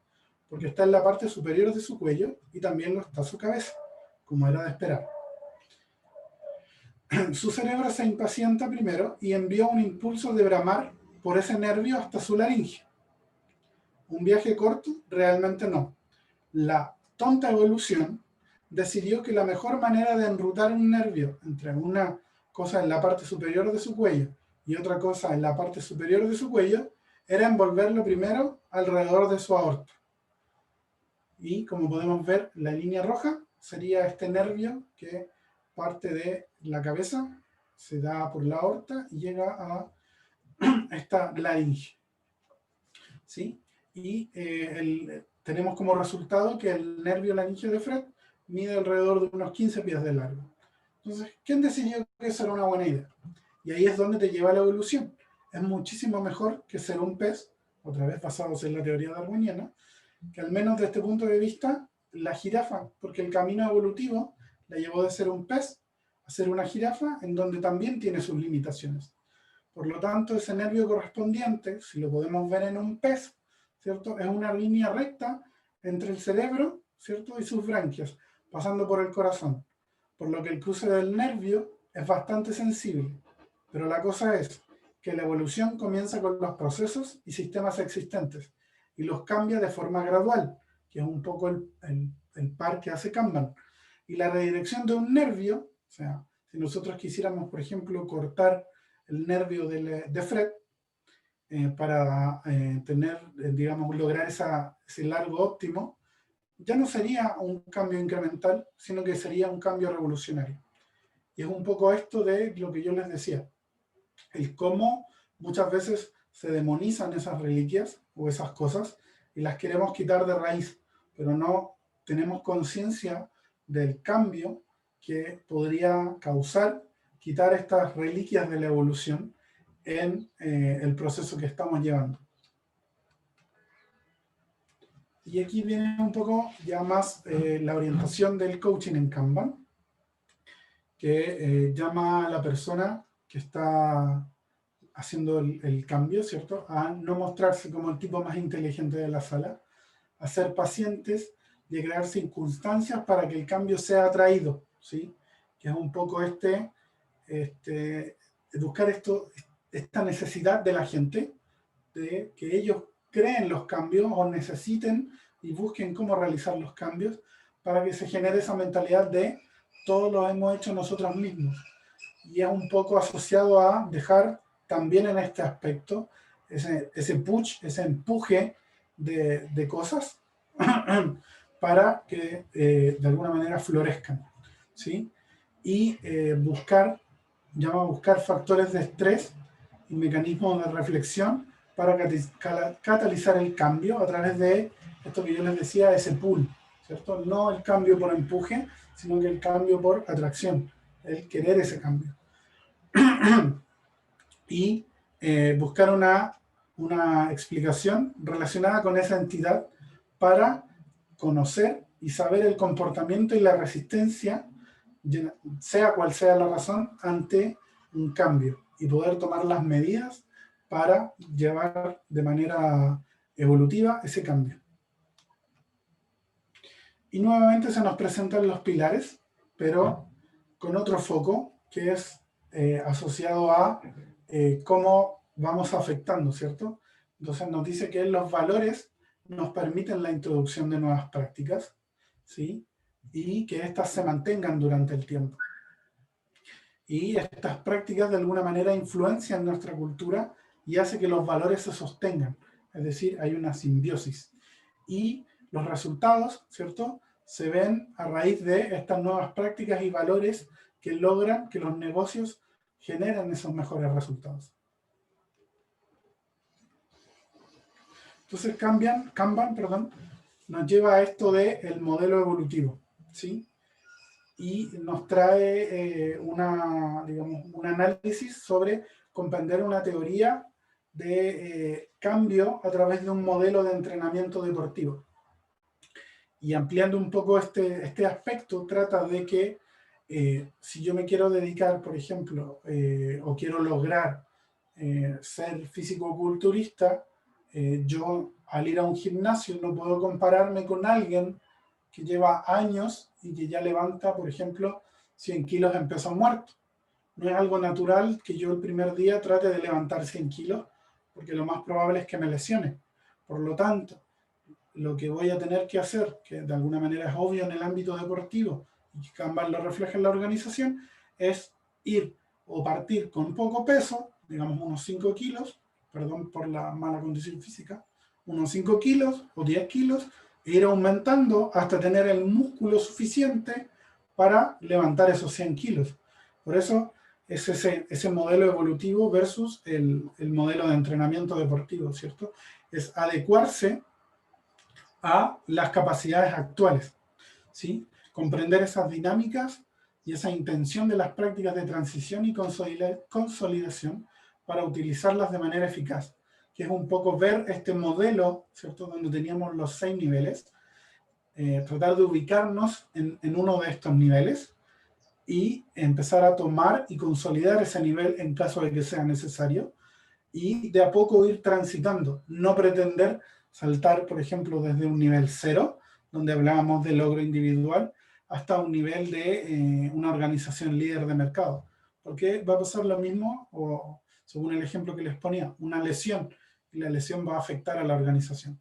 porque está en la parte superior de su cuello y también lo está su cabeza, como era de esperar. Su cerebro se impacienta primero y envía un impulso de bramar por ese nervio hasta su laringe. Un viaje corto, realmente no. La tonta evolución decidió que la mejor manera de enrutar un nervio entre una cosa en la parte superior de su cuello y otra cosa en la parte superior de su cuello era envolverlo primero alrededor de su aorta. Y como podemos ver, la línea roja sería este nervio que parte de la cabeza, se da por la aorta y llega a esta laringe, ¿sí? Y tenemos como resultado que el nervio laringe de Fred mide alrededor de unos 15 pies de largo. Entonces, ¿quién decidió que eso era una buena idea? Y ahí es donde te lleva la evolución. Es muchísimo mejor que ser un pez, otra vez basados en la teoría darwiniana, que al menos desde este punto de vista, la jirafa, porque el camino evolutivo la llevó de ser un pez a ser una jirafa, en donde también tiene sus limitaciones. Por lo tanto, ese nervio correspondiente, si lo podemos ver en un pez, ¿cierto?, es una línea recta entre el cerebro, ¿cierto?, y sus branquias, pasando por el corazón. Por lo que el cruce del nervio es bastante sensible. Pero la cosa es que la evolución comienza con los procesos y sistemas existentes y los cambia de forma gradual, que es un poco el par que hace Kanban. Y la redirección de un nervio, o sea, si nosotros quisiéramos, por ejemplo, cortar el nervio de Fred para digamos, lograr ese largo óptimo, ya no sería un cambio incremental, sino que sería un cambio revolucionario. Y es un poco esto de lo que yo les decía, el cómo muchas veces se demonizan esas reliquias o esas cosas y las queremos quitar de raíz, pero no tenemos conciencia del cambio que podría causar quitar estas reliquias de la evolución en el proceso que estamos llevando. Y aquí viene un poco ya más la orientación del coaching en Kanban, que llama a la persona que está haciendo el cambio, ¿cierto?, a no mostrarse como el tipo más inteligente de la sala, a ser pacientes y a crear circunstancias para que el cambio sea atraído, ¿sí? Que es un poco buscar esta necesidad de la gente, de que ellos creen los cambios o necesiten y busquen cómo realizar los cambios para que se genere esa mentalidad de todo lo hemos hecho nosotros mismos. Y es un poco asociado a dejar también en este aspecto ese push, ese empuje de cosas para que de alguna manera florezcan, ¿sí? Y buscar factores de estrés y mecanismos de reflexión para catalizar el cambio a través de esto que yo les decía, ese pull, ¿cierto? No el cambio por empuje, sino que el cambio por atracción, el querer ese cambio. Y buscar una explicación relacionada con esa entidad para conocer y saber el comportamiento y la resistencia, sea cual sea la razón, ante un cambio y poder tomar las medidas para llevar de manera evolutiva ese cambio. Y nuevamente se nos presentan los pilares, pero con otro foco que es asociado a cómo vamos afectando, ¿cierto? Entonces nos dice que los valores nos permiten la introducción de nuevas prácticas, ¿sí? Y que éstas se mantengan durante el tiempo. Y estas prácticas de alguna manera influencian nuestra cultura y hace que los valores se sostengan. Es decir, hay una simbiosis. Y los resultados, ¿cierto?, se ven a raíz de estas nuevas prácticas y valores que logran que los negocios generen esos mejores resultados. Entonces Kanban, nos lleva a esto del modelo evolutivo, ¿sí? Y nos trae un análisis sobre comprender una teoría de cambio a través de un modelo de entrenamiento deportivo. Y ampliando un poco este aspecto, trata de que si yo me quiero dedicar, por ejemplo, o quiero lograr ser físico-culturista, yo al ir a un gimnasio no puedo compararme con alguien que lleva años y que ya levanta, por ejemplo, 100 kilos en peso muerto. No es algo natural que yo el primer día trate de levantar 100 kilos, porque lo más probable es que me lesione. Por lo tanto, lo que voy a tener que hacer, que de alguna manera es obvio en el ámbito deportivo, y que Kanban lo refleja en la organización, es ir o partir con poco peso, digamos unos 5 kilos, perdón por la mala condición física, unos 5 kilos o 10 kilos, e ir aumentando hasta tener el músculo suficiente para levantar esos 100 kilos. Por eso es ese modelo evolutivo versus el modelo de entrenamiento deportivo, ¿cierto? Es adecuarse a las capacidades actuales, ¿sí? Comprender esas dinámicas y esa intención de las prácticas de transición y consolidación para utilizarlas de manera eficaz, que es un poco ver este modelo, ¿cierto?, donde teníamos los 6 niveles, tratar de ubicarnos en uno de estos niveles y empezar a tomar y consolidar ese nivel en caso de que sea necesario, y de a poco ir transitando, no pretender saltar, por ejemplo, desde un nivel 0, donde hablábamos de logro individual, hasta un nivel de una organización líder de mercado. Porque va a pasar lo mismo, o según el ejemplo que les ponía, una lesión, y la lesión va a afectar a la organización.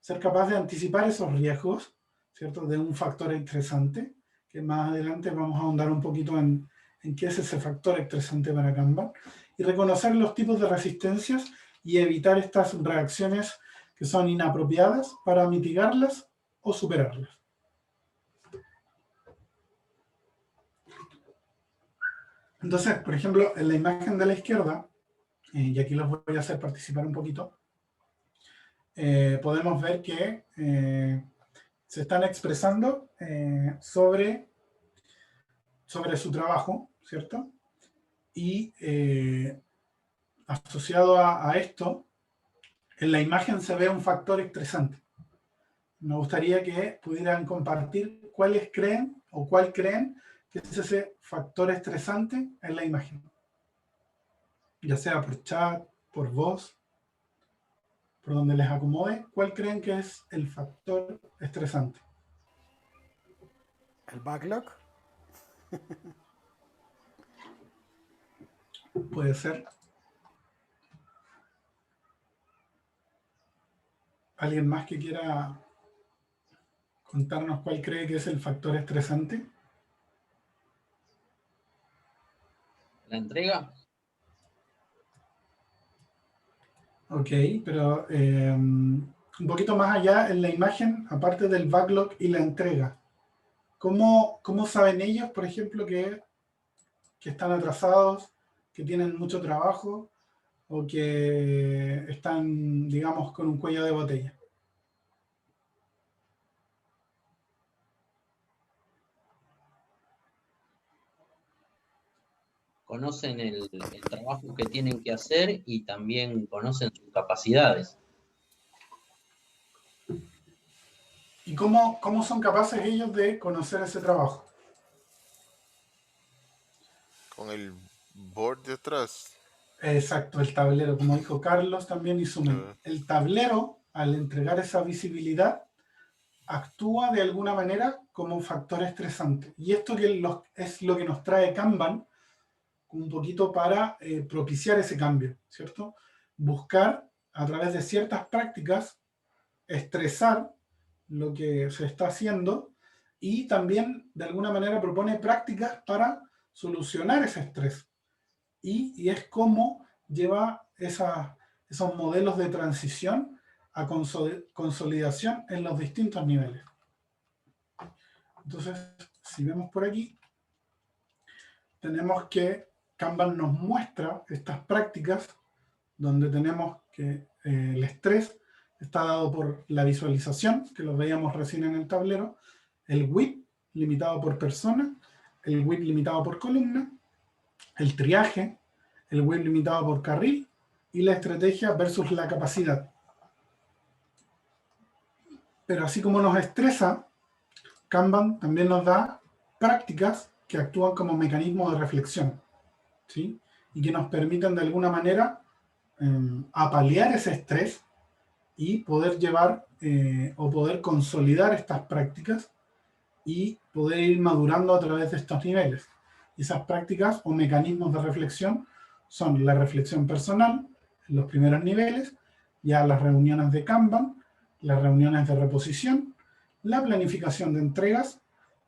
Ser capaz de anticipar esos riesgos, ¿cierto?, de un factor estresante, que más adelante vamos a ahondar un poquito en qué es ese factor estresante para Kanban, y reconocer los tipos de resistencias y evitar estas reacciones que son inapropiadas para mitigarlas o superarlas. Entonces, por ejemplo, en la imagen de la izquierda, y aquí los voy a hacer participar un poquito, podemos ver que se están expresando sobre su trabajo, ¿cierto? Y asociado a esto, en la imagen se ve un factor estresante. Me gustaría que pudieran compartir cuál creen que es ese factor estresante en la imagen. Ya sea por chat, por voz, por donde les acomode. ¿Cuál creen que es el factor estresante? ¿El backlog? Puede ser. ¿Alguien más que quiera contarnos cuál cree que es el factor estresante? ¿La entrega? Ok, pero un poquito más allá en la imagen, aparte del backlog y la entrega, ¿cómo saben ellos, por ejemplo, que están atrasados, que tienen mucho trabajo o que están, digamos, con un cuello de botella? Conocen el trabajo que tienen que hacer y también conocen sus capacidades. ¿Y cómo son capaces ellos de conocer ese trabajo? Con el board de atrás. Exacto, el tablero, como dijo Carlos también y Sumen. Ah, El tablero, al entregar esa visibilidad, actúa de alguna manera como un factor estresante. Y esto es lo que nos trae Kanban un poquito para propiciar ese cambio, ¿cierto? Buscar a través de ciertas prácticas estresar lo que se está haciendo y también de alguna manera propone prácticas para solucionar ese estrés. Y es como lleva esos modelos de transición a consolidación en los distintos niveles. Entonces, si vemos por aquí, tenemos que Kanban nos muestra estas prácticas donde tenemos que el estrés está dado por la visualización, que lo veíamos recién en el tablero, el WIP limitado por persona, el WIP limitado por columna, el triaje, el WIP limitado por carril y la estrategia versus la capacidad. Pero así como nos estresa, Kanban también nos da prácticas que actúan como mecanismos de reflexión, ¿sí? Y que nos permiten de alguna manera apalear ese estrés y poder llevar o poder consolidar estas prácticas y poder ir madurando a través de estos niveles. Esas prácticas o mecanismos de reflexión son la reflexión personal en los primeros niveles, ya las reuniones de Kanban, las reuniones de reposición, la planificación de entregas,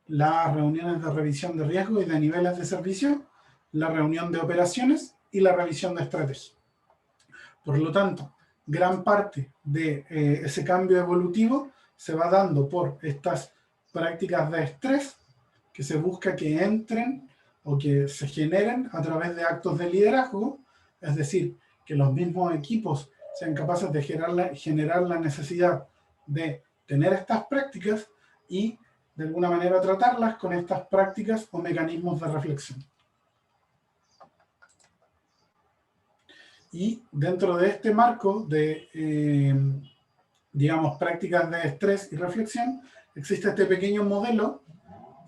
las reuniones de revisión de riesgo y de niveles de servicio, la reunión de operaciones y la revisión de estrategia. Por lo tanto, gran parte de ese cambio evolutivo se va dando por estas prácticas de estrés que se busca que entren o que se generen a través de actos de liderazgo, es decir, que los mismos equipos sean capaces de generar la necesidad de tener estas prácticas y de alguna manera tratarlas con estas prácticas o mecanismos de reflexión. Y dentro de este marco de, digamos, prácticas de estrés y reflexión, existe este pequeño modelo,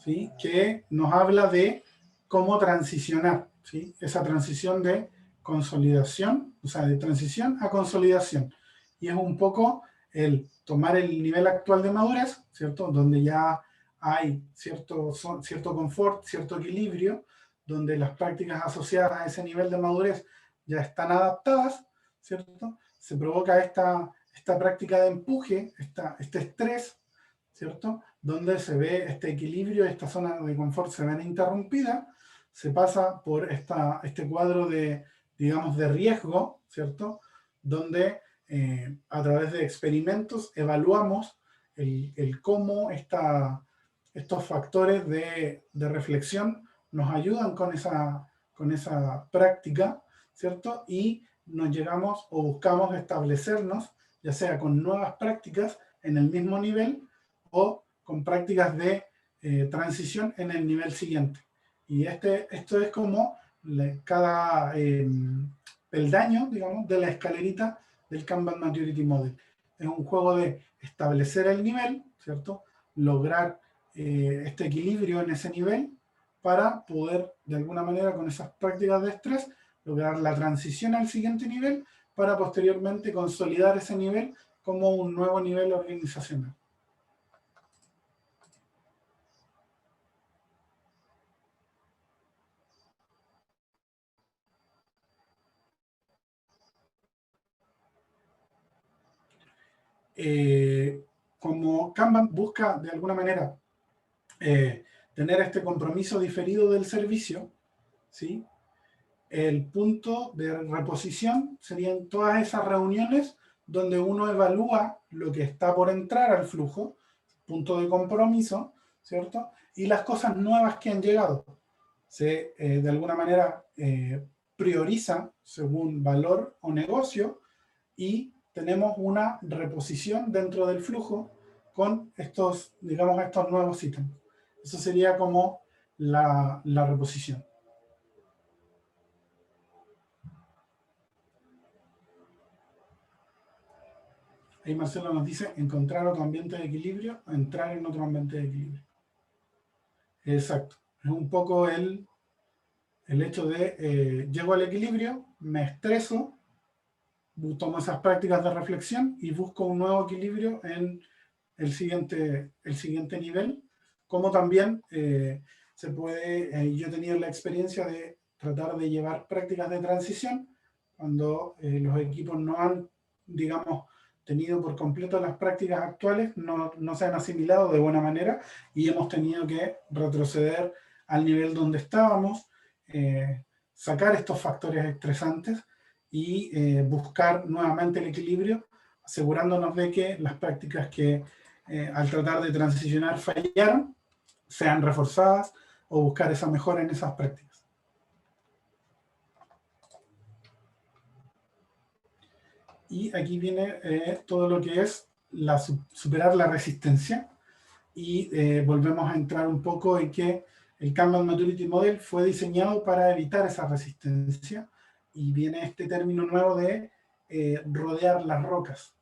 ¿sí?, que nos habla de cómo transicionar, ¿sí?, esa transición de consolidación, o sea, de transición a consolidación. Y es un poco el tomar el nivel actual de madurez, ¿cierto?, donde ya hay cierto confort, cierto equilibrio, donde las prácticas asociadas a ese nivel de madurez ya están adaptadas, ¿cierto? Se provoca esta práctica de empuje, este estrés, ¿cierto? Donde se ve este equilibrio, esta zona de confort se ven interrumpida, se pasa por este cuadro de, digamos, de riesgo, ¿cierto? Donde a través de experimentos evaluamos el cómo estos factores de reflexión nos ayudan con esa práctica, ¿cierto? Y nos llegamos o buscamos establecernos, ya sea con nuevas prácticas en el mismo nivel o con prácticas de transición en el nivel siguiente. Y esto es como cada peldaño, digamos, de la escalerita del Kanban Maturity Model. Es un juego de establecer el nivel, ¿cierto? Lograr este equilibrio en ese nivel para poder, de alguna manera, con esas prácticas de estrés, lograr la transición al siguiente nivel para posteriormente consolidar ese nivel como un nuevo nivel organizacional. Como Kanban busca de alguna manera tener este compromiso diferido del servicio, ¿sí?, el punto de reposición serían todas esas reuniones donde uno evalúa lo que está por entrar al flujo, punto de compromiso, ¿cierto? Y las cosas nuevas que han llegado. Se, de alguna manera, prioriza según valor o negocio y tenemos una reposición dentro del flujo con estos, digamos, estos nuevos ítems. Eso sería como la reposición. Ahí Marcelo nos dice, encontrar otro ambiente de equilibrio, entrar en otro ambiente de equilibrio. Exacto. Es un poco el hecho de, llego al equilibrio, me estreso, tomo esas prácticas de reflexión y busco un nuevo equilibrio en el siguiente nivel, como también se puede, yo he tenido la experiencia de tratar de llevar prácticas de transición cuando los equipos no han, digamos, tenido por completo las prácticas actuales, no se han asimilado de buena manera y hemos tenido que retroceder al nivel donde estábamos, sacar estos factores estresantes y buscar nuevamente el equilibrio, asegurándonos de que las prácticas que al tratar de transicionar fallaron, sean reforzadas o buscar esa mejora en esas prácticas. Y aquí viene todo lo que es superar la resistencia y volvemos a entrar un poco en que el Kanban Maturity Model fue diseñado para evitar esa resistencia y viene este término nuevo de rodear las rocas.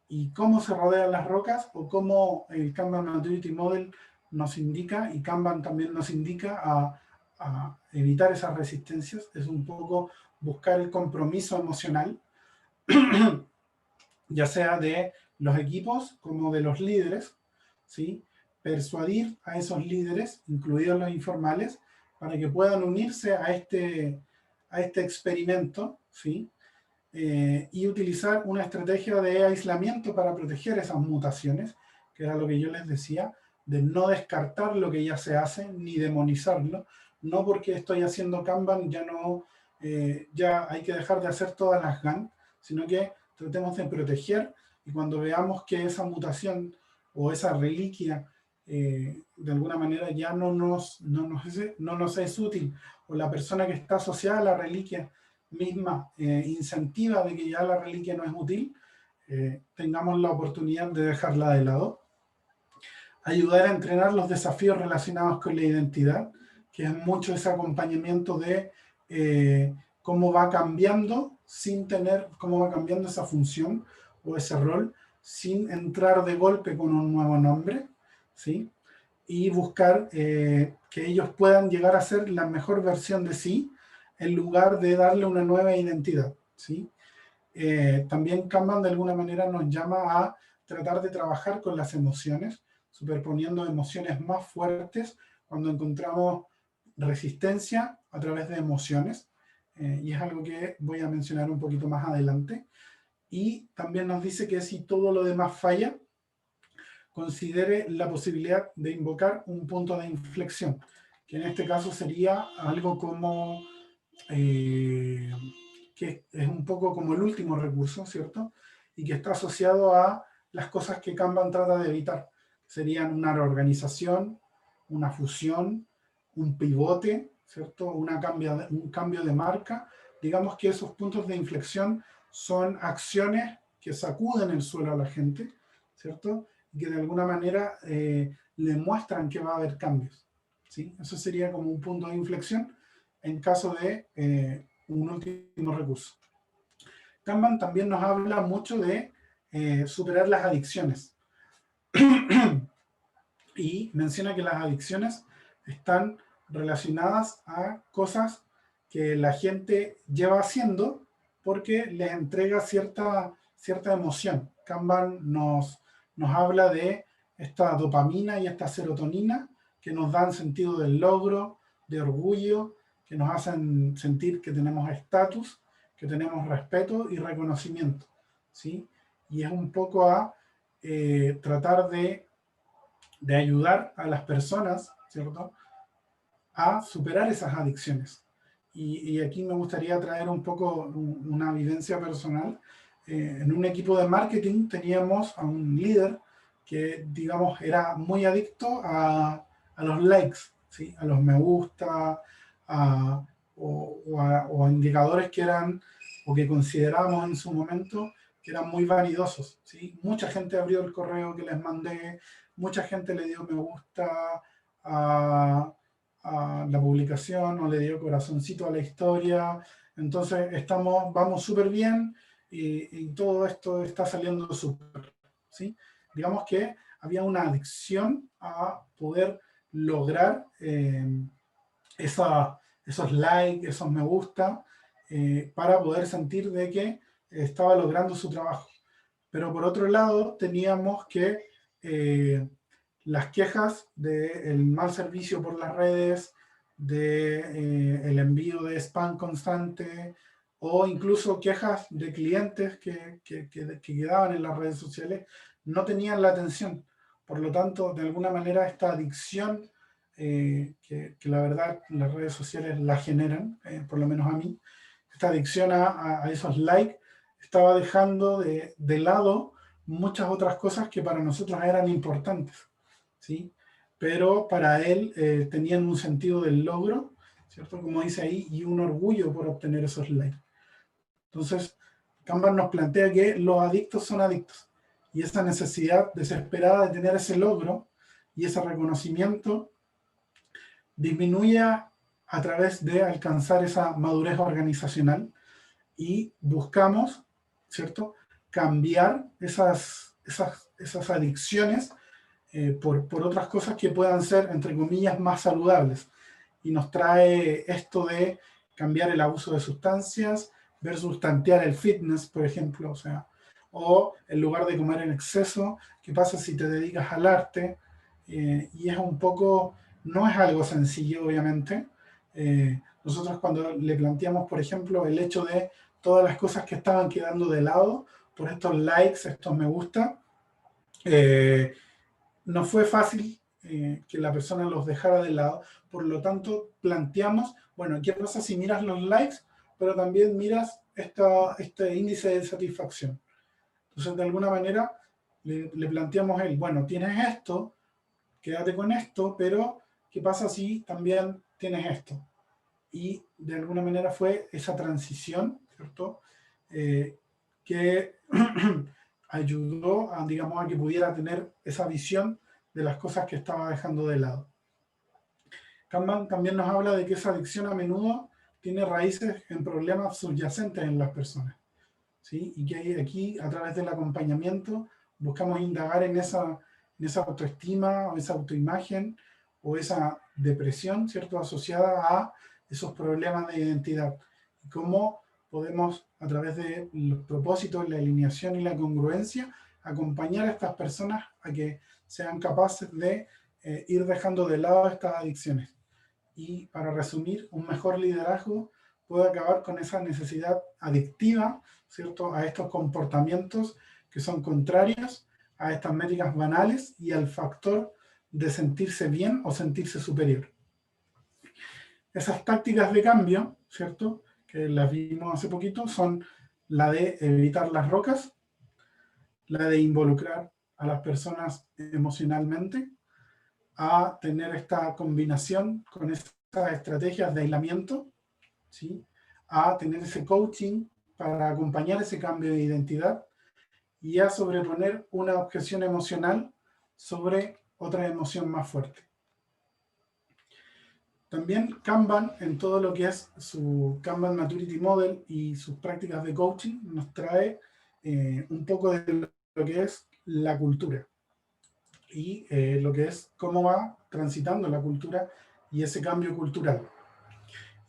¿Y cómo se rodean las rocas? O cómo el Kanban Maturity Model nos indica, y Kanban también nos indica a evitar esas resistencias, es un poco buscar el compromiso emocional, ya sea de los equipos como de los líderes, ¿sí? Persuadir a esos líderes, incluidos los informales, para que puedan unirse a este experimento, ¿sí? Y utilizar una estrategia de aislamiento para proteger esas mutaciones, que era lo que yo les decía, de no descartar lo que ya se hace, ni demonizarlo. No porque estoy haciendo Kanban ya hay que dejar de hacer todas las GAN, sino que tratemos de proteger y cuando veamos que esa mutación o esa reliquia de alguna manera ya no nos es útil, o la persona que está asociada a la reliquia misma incentiva de que ya la reliquia no es útil, tengamos la oportunidad de dejarla de lado. Ayudar a entrenar los desafíos relacionados con la identidad, que es mucho ese acompañamiento de cómo va cambiando cómo va cambiando esa función o ese rol sin entrar de golpe con un nuevo nombre, ¿sí? Y buscar que ellos puedan llegar a ser la mejor versión de sí en lugar de darle una nueva identidad, ¿sí? También Kanban de alguna manera nos llama a tratar de trabajar con las emociones, superponiendo emociones más fuertes cuando encontramos resistencia a través de emociones, y es algo que voy a mencionar un poquito más adelante. Y también nos dice que si todo lo demás falla, considere la posibilidad de invocar un punto de inflexión, que en este caso sería algo como, que es un poco como el último recurso, ¿cierto? Y que está asociado a las cosas que Kanban trata de evitar. Serían una reorganización, una fusión, un pivote, ¿cierto? Un cambio de marca. Digamos que esos puntos de inflexión son acciones que sacuden el suelo a la gente, ¿cierto? Y que de alguna manera le muestran que va a haber cambios, ¿sí? Eso sería como un punto de inflexión en caso de un último recurso. Kanban también nos habla mucho de superar las adicciones. Y menciona que las adicciones están relacionadas a cosas que la gente lleva haciendo porque les entrega cierta emoción. Kanban nos habla de esta dopamina y esta serotonina que nos dan sentido del logro, de orgullo, que nos hacen sentir que tenemos estatus, que tenemos respeto y reconocimiento, ¿sí? Y es un poco a tratar de ayudar a las personas, ¿cierto?, a superar esas adicciones y aquí me gustaría traer un poco una vivencia personal. En un equipo de marketing teníamos a un líder que, digamos, era muy adicto a los likes, ¿sí? A los me gusta, o a indicadores que eran, o que considerábamos en su momento, que eran muy vanidosos, ¿sí? Mucha gente abrió el correo que les mandé, mucha gente le dio me gusta a la publicación o le dio corazoncito a la historia. Entonces vamos súper bien y todo esto está saliendo súper, ¿sí? Digamos que había una adicción a poder lograr esos likes, esos me gusta, para poder sentir de que estaba logrando su trabajo. Pero por otro lado teníamos que las quejas del mal servicio por las redes, del envío de spam constante, o incluso quejas de clientes que quedaban en las redes sociales, no tenían la atención. Por lo tanto, de alguna manera, esta adicción, que la verdad las redes sociales la generan, por lo menos a mí, esta adicción a esos likes, estaba dejando de lado muchas otras cosas que para nosotros eran importantes, ¿sí? Pero para él tenían un sentido del logro, ¿cierto? Como dice ahí, y un orgullo por obtener esos likes. Entonces, Kanban nos plantea que los adictos son adictos, y esa necesidad desesperada de tener ese logro y ese reconocimiento disminuye a través de alcanzar esa madurez organizacional, y buscamos, ¿cierto?, cambiar esas adicciones por otras cosas que puedan ser, entre comillas, más saludables. Y nos trae esto de cambiar el abuso de sustancias versus tantear el fitness, por ejemplo, o en lugar de comer en exceso, ¿qué pasa si te dedicas al arte? Y es un poco, no es algo sencillo, obviamente. Nosotros cuando le planteamos, por ejemplo, el hecho de todas las cosas que estaban quedando de lado por estos likes, estos me gusta, no fue fácil que la persona los dejara de lado. Por lo tanto, planteamos, bueno, ¿qué pasa si miras los likes, pero también miras este índice de satisfacción? Entonces, de alguna manera, le planteamos a él, bueno, tienes esto, quédate con esto, pero ¿qué pasa si también tienes esto? Y de alguna manera fue esa transición, ¿cierto? Que ayudó a, digamos, a que pudiera tener esa visión de las cosas que estaba dejando de lado. Kanban también nos habla de que esa adicción a menudo tiene raíces en problemas subyacentes en las personas, ¿sí? Y que aquí, a través del acompañamiento, buscamos indagar en esa autoestima o esa autoimagen o esa depresión, ¿cierto?, asociada a esos problemas de identidad. Y cómo podemos, a través de los propósitos, la alineación y la congruencia, acompañar a estas personas a que sean capaces de ir dejando de lado estas adicciones. Y para resumir, un mejor liderazgo puede acabar con esa necesidad adictiva, ¿cierto?, a estos comportamientos que son contrarios a estas métricas banales y al factor de sentirse bien o sentirse superior. Esas tácticas de cambio, ¿cierto?, que las vimos hace poquito, son la de evitar las rocas, la de involucrar a las personas emocionalmente, a tener esta combinación con estas estrategias de aislamiento, ¿sí?, a tener ese coaching para acompañar ese cambio de identidad, y a sobreponer una objeción emocional sobre otra emoción más fuerte. También Kanban, en todo lo que es su Kanban Maturity Model y sus prácticas de coaching, nos trae un poco de lo que es la cultura y lo que es cómo va transitando la cultura y ese cambio cultural.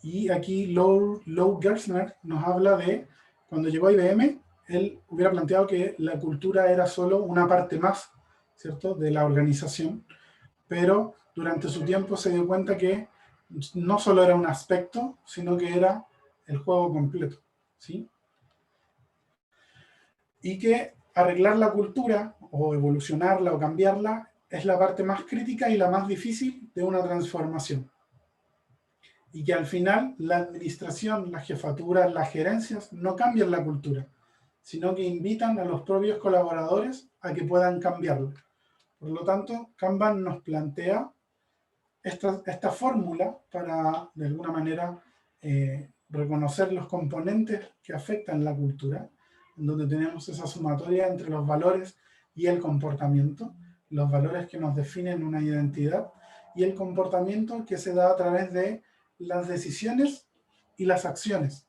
Y aquí Lou Gerstner nos habla de cuando llegó a IBM, él hubiera planteado que la cultura era solo una parte más, ¿cierto?, de la organización, pero durante su tiempo se dio cuenta que no solo era un aspecto, sino que era el juego completo, ¿sí? Y que arreglar la cultura, o evolucionarla, o cambiarla, es la parte más crítica y la más difícil de una transformación. y que al final la administración, las jefaturas, las gerencias no cambian la cultura, sino que invitan a los propios colaboradores a que puedan cambiarla. Por lo tanto, Kanban nos plantea esta fórmula para, de alguna manera, reconocer los componentes que afectan la cultura, en donde tenemos esa sumatoria entre los valores y el comportamiento, los valores que nos definen una identidad y el comportamiento que se da a través de las decisiones y las acciones.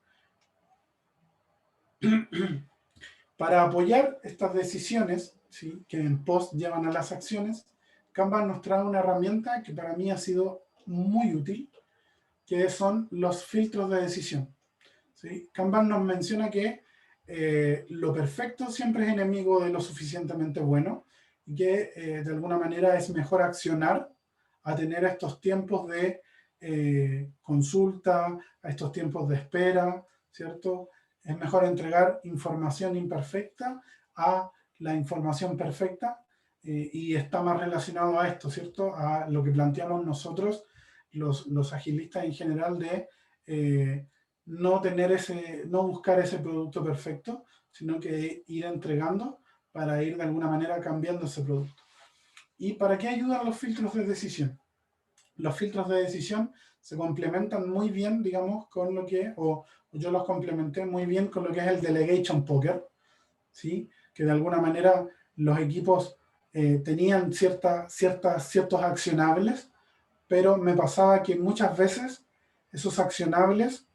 Para apoyar estas decisiones, ¿sí?, que en pos llevan a las acciones, Kanban nos trae una herramienta que para mí ha sido muy útil, que son los filtros de decisión. ¿Sí? Kanban nos menciona que lo perfecto siempre es enemigo de lo suficientemente bueno y que de alguna manera es mejor accionar a tener estos tiempos de consulta, a estos tiempos de espera, ¿cierto? Es mejor entregar información imperfecta a la información perfecta y está más relacionado a esto, ¿cierto? A lo que planteamos nosotros, los agilistas en general, de no buscar ese producto perfecto, sino que ir entregando para ir de alguna manera cambiando ese producto. ¿Y para qué ayudan los filtros de decisión? Los filtros de decisión se complementan muy bien, digamos, con lo que, o yo los complementé muy bien con lo que es el delegation poker, ¿sí? Que de alguna manera los equipos tenían ciertos accionables, pero me pasaba que muchas veces esos accionables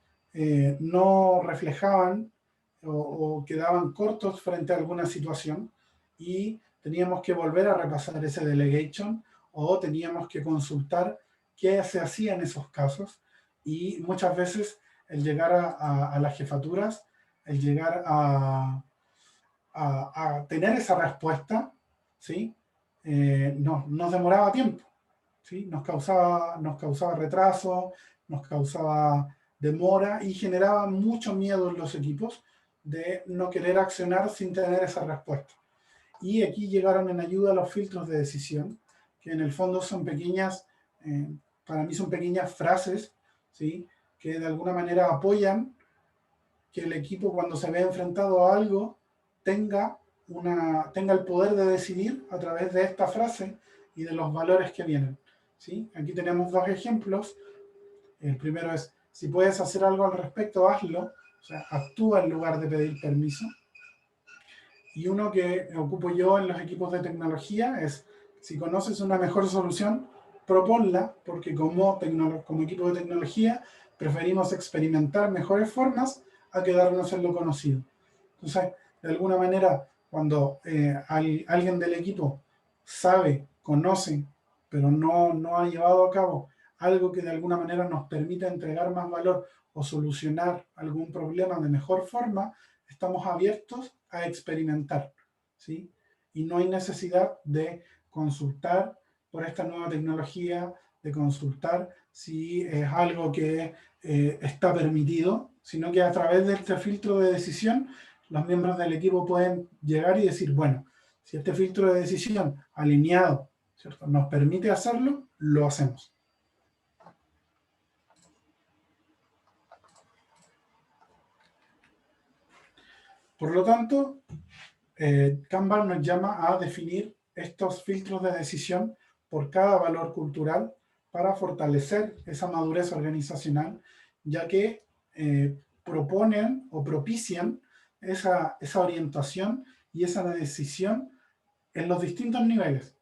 no reflejaban o quedaban cortos frente a alguna situación y teníamos que volver a repasar ese delegation o teníamos que consultar qué se hacía en esos casos y muchas veces el llegar a las jefaturas, el llegar a tener esa respuesta, ¿sí? Nos demoraba tiempo, ¿sí? Nos causaba retraso, nos causaba demora y generaba mucho miedo en los equipos de no querer accionar sin tener esa respuesta. Y aquí llegaron en ayuda los filtros de decisión, que en el fondo son pequeñas, para mí son pequeñas frases, ¿sí?, que de alguna manera apoyan que el equipo, cuando se ve enfrentado a algo, tenga el poder de decidir a través de esta frase y de los valores que vienen, ¿sí? Aquí tenemos dos ejemplos. El primero es, si puedes hacer algo al respecto, hazlo. O sea, actúa en lugar de pedir permiso. Y uno que ocupo yo en los equipos de tecnología es, si conoces una mejor solución, proponla, porque como equipo de tecnología preferimos experimentar mejores formas a quedarnos en lo conocido. Entonces, de alguna manera, cuando alguien del equipo sabe, conoce, pero no ha llevado a cabo algo que de alguna manera nos permita entregar más valor o solucionar algún problema de mejor forma, estamos abiertos a experimentar, ¿sí? Y no hay necesidad de consultar por esta nueva tecnología, de consultar si es algo que está permitido, sino que a través de este filtro de decisión, los miembros del equipo pueden llegar y decir, bueno, si este filtro de decisión alineado, ¿cierto?, nos permite hacerlo, lo hacemos. Por lo tanto, Kanban nos llama a definir estos filtros de decisión por cada valor cultural para fortalecer esa madurez organizacional, ya que proponen o propician esa orientación y esa decisión en los distintos niveles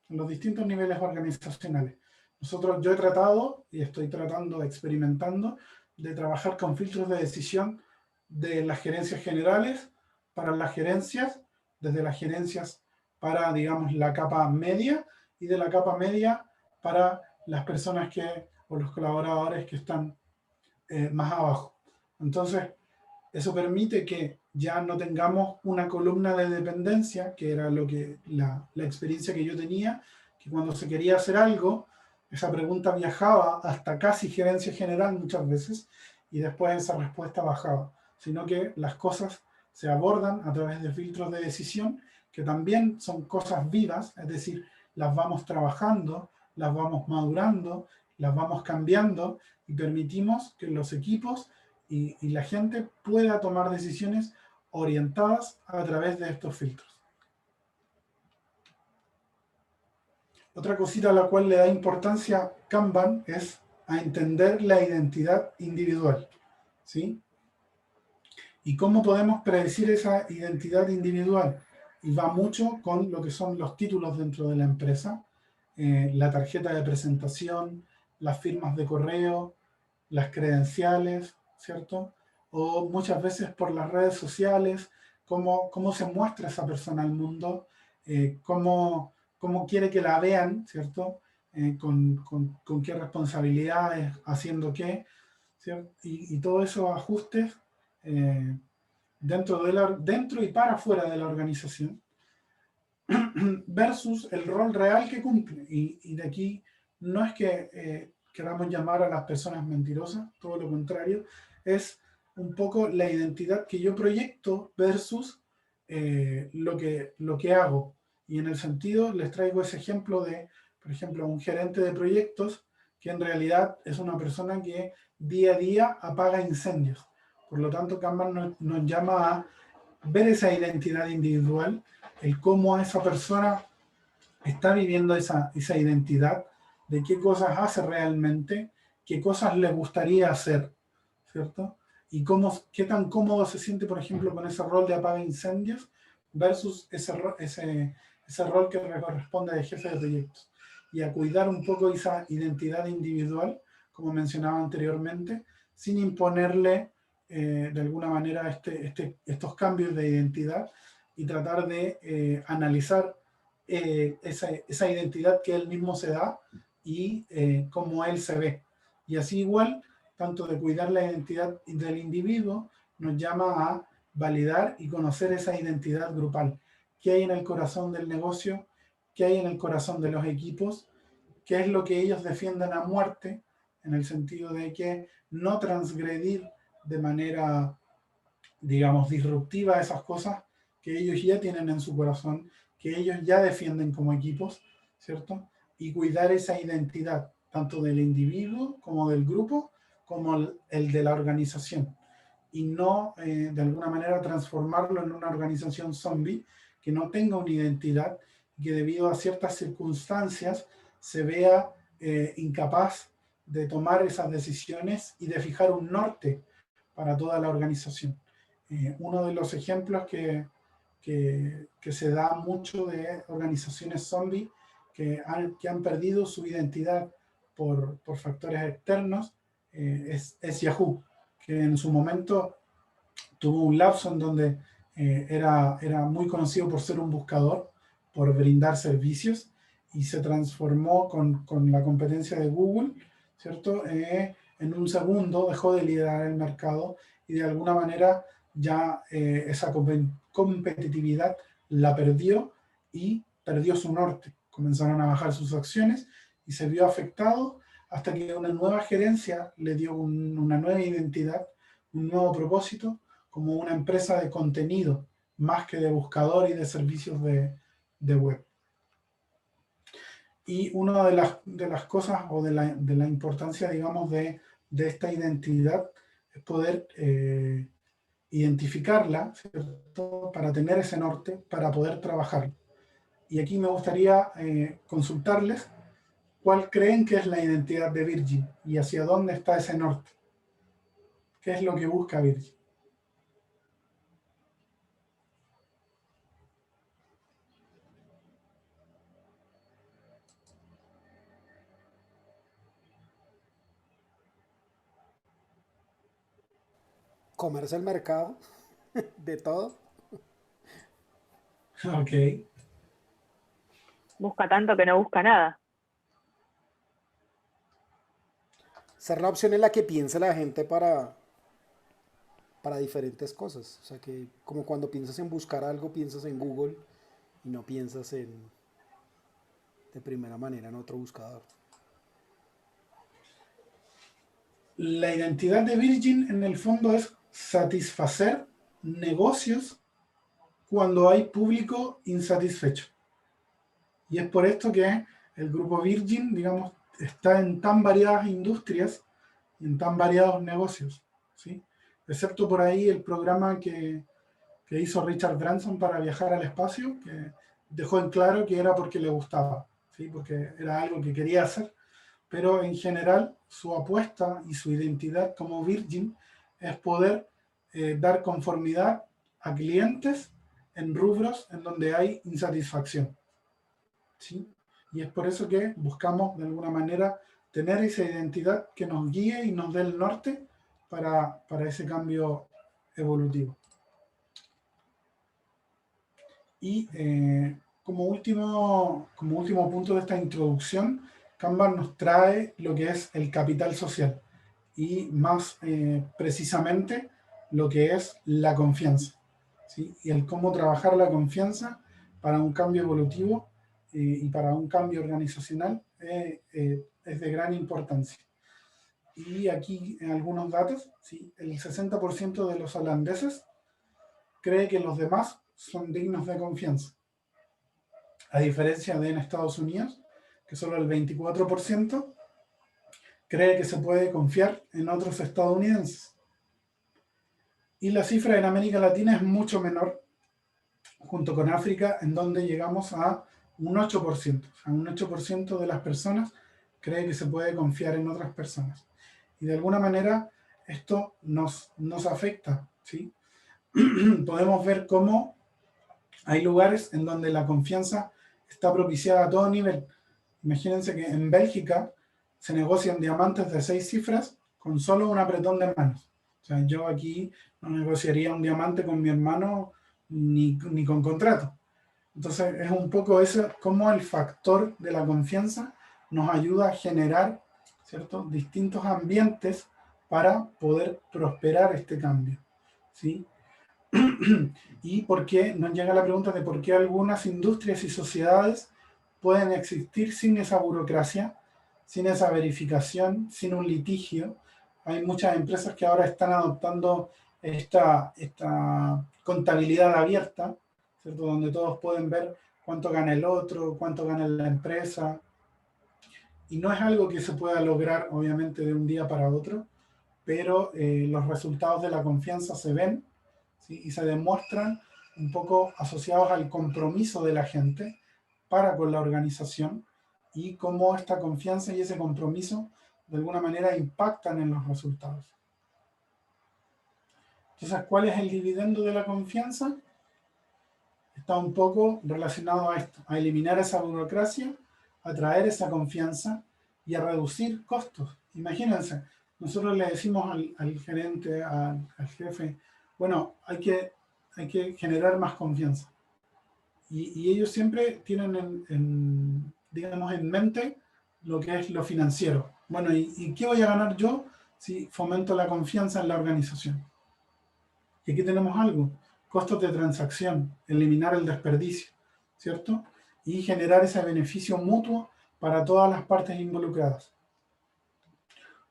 organizacionales. Yo he tratado y estoy tratando, experimentando, de trabajar con filtros de decisión de las gerencias generales para las gerencias, desde las gerencias para, digamos, la capa media y de la capa media para las personas o los colaboradores que están más abajo. Entonces, eso permite que ya no tengamos una columna de dependencia, que era la experiencia que yo tenía, que cuando se quería hacer algo, esa pregunta viajaba hasta casi gerencia general muchas veces, y después esa respuesta bajaba, sino que las cosas se abordan a través de filtros de decisión, que también son cosas vivas, es decir, las vamos trabajando, las vamos madurando, las vamos cambiando y permitimos que los equipos y la gente pueda tomar decisiones orientadas a través de estos filtros. Otra cosita a la cual le da importancia Kanban es a entender la identidad individual, ¿sí? ¿Y cómo podemos predecir esa identidad individual? Y va mucho con lo que son los títulos dentro de la empresa, la tarjeta de presentación, las firmas de correo, las credenciales, ¿cierto? O muchas veces por las redes sociales, cómo se muestra esa persona al mundo, cómo quiere que la vean, ¿cierto? Con qué responsabilidades, haciendo qué, ¿cierto? Y todos esos ajustes dentro y para fuera de la organización versus el rol real que cumple. Y de aquí no es que queramos llamar a las personas mentirosas, todo lo contrario, es un poco la identidad que yo proyecto versus lo que hago. Y en el sentido, les traigo ese ejemplo de, por ejemplo, un gerente de proyectos que en realidad es una persona que día a día apaga incendios. Por lo tanto, Kanban nos llama a ver esa identidad individual, el cómo esa persona está viviendo esa identidad, de qué cosas hace realmente, qué cosas le gustaría hacer, ¿cierto? Y qué tan cómodo se siente, por ejemplo, con ese rol de apaga incendios versus ese rol que le corresponde de jefe de proyectos. Y a cuidar un poco esa identidad individual, como mencionaba anteriormente, sin imponerle de alguna manera estos cambios de identidad y tratar de analizar esa identidad que él mismo se da y cómo él se ve. Y así igual, tanto de cuidar la identidad del individuo, nos llama a validar y conocer esa identidad grupal. ¿Qué hay en el corazón del negocio? ¿Qué hay en el corazón de los equipos? ¿Qué es lo que ellos defienden a muerte? En el sentido de que no transgredir de manera, digamos, disruptiva esas cosas que ellos ya tienen en su corazón, que ellos ya defienden como equipos, ¿cierto? Y cuidar esa identidad, tanto del individuo como del grupo, como el de la organización. Y no, de alguna manera, transformarlo en una organización zombie que no tenga una identidad y que debido a ciertas circunstancias se vea incapaz de tomar esas decisiones y de fijar un norte para toda la organización. Uno de los ejemplos que se da mucho de organizaciones zombies que han perdido su identidad por factores externos es Yahoo, que en su momento tuvo un lapso en donde era muy conocido por ser un buscador, por brindar servicios, y se transformó con la competencia de Google, ¿cierto? En un segundo dejó de liderar el mercado y de alguna manera ya esa competitividad la perdió y perdió su norte. Comenzaron a bajar sus acciones y se vio afectado hasta que una nueva gerencia le dio una nueva identidad, un nuevo propósito, como una empresa de contenido, más que de buscador y de servicios de web. Y una de las cosas o de la importancia, digamos, de esta identidad es poder identificarla, ¿cierto? Para tener ese norte, para poder trabajar. Y aquí me gustaría consultarles cuál creen que es la identidad de Virgin y hacia dónde está ese norte. ¿Qué es lo que busca Virgin? Comerse el mercado de todo. Ok. Busca tanto que no busca nada. Ser la opción en la que piensa la gente para diferentes cosas. O sea que como cuando piensas en buscar algo, piensas en Google y no piensas de primera manera en otro buscador. La identidad de Virgin en el fondo es satisfacer negocios cuando hay público insatisfecho. Y es por esto que el grupo Virgin, digamos, está en tan variadas industrias y en tan variados negocios, ¿sí? Excepto por ahí el programa que hizo Richard Branson para viajar al espacio, que dejó en claro que era porque le gustaba, ¿sí? Porque era algo que quería hacer, pero en general su apuesta y su identidad como Virgin es poder dar conformidad a clientes en rubros en donde hay insatisfacción, ¿sí? Y es por eso que buscamos de alguna manera tener esa identidad que nos guíe y nos dé el norte para ese cambio evolutivo. Y como último punto de esta introducción, Kanban nos trae lo que es el capital social y más precisamente lo que es la confianza, ¿sí? Y el cómo trabajar la confianza para un cambio evolutivo y para un cambio organizacional es de gran importancia. Y aquí algunos datos, ¿sí? El 60% de los holandeses cree que los demás son dignos de confianza, a diferencia de en Estados Unidos, que solo el 24% cree que se puede confiar en otros estadounidenses. Y la cifra en América Latina es mucho menor, junto con África, en donde llegamos a un 8%. O sea, un 8% de las personas cree que se puede confiar en otras personas. Y de alguna manera esto nos afecta, ¿sí? Podemos ver cómo hay lugares en donde la confianza está propiciada a todo nivel. Imagínense que en Bélgica se negocian diamantes de 6 cifras con solo un apretón de manos. O sea, yo aquí no negociaría un diamante con mi hermano ni con contrato. Entonces es un poco eso, cómo el factor de la confianza nos ayuda a generar, ¿cierto?, distintos ambientes para poder prosperar este cambio, ¿sí? Y por qué nos llega la pregunta de por qué algunas industrias y sociedades pueden existir sin esa burocracia, sin esa verificación, sin un litigio. Hay muchas empresas que ahora están adoptando esta contabilidad abierta, ¿cierto? Donde todos pueden ver cuánto gana el otro, cuánto gana la empresa. Y no es algo que se pueda lograr, obviamente, de un día para otro, pero los resultados de la confianza se ven, ¿sí? Y se demuestran un poco asociados al compromiso de la gente para con la organización y cómo esta confianza y ese compromiso de alguna manera impactan en los resultados. Entonces, ¿cuál es el dividendo de la confianza? Está un poco relacionado a esto, a eliminar esa burocracia, a traer esa confianza y a reducir costos. Imagínense, nosotros le decimos al gerente, al jefe, bueno, hay que generar más confianza. Y ellos siempre tienen digamos, en mente lo que es lo financiero. Bueno, ¿y qué voy a ganar yo si fomento la confianza en la organización? Y aquí tenemos algo, costos de transacción, eliminar el desperdicio, ¿cierto? Y generar ese beneficio mutuo para todas las partes involucradas.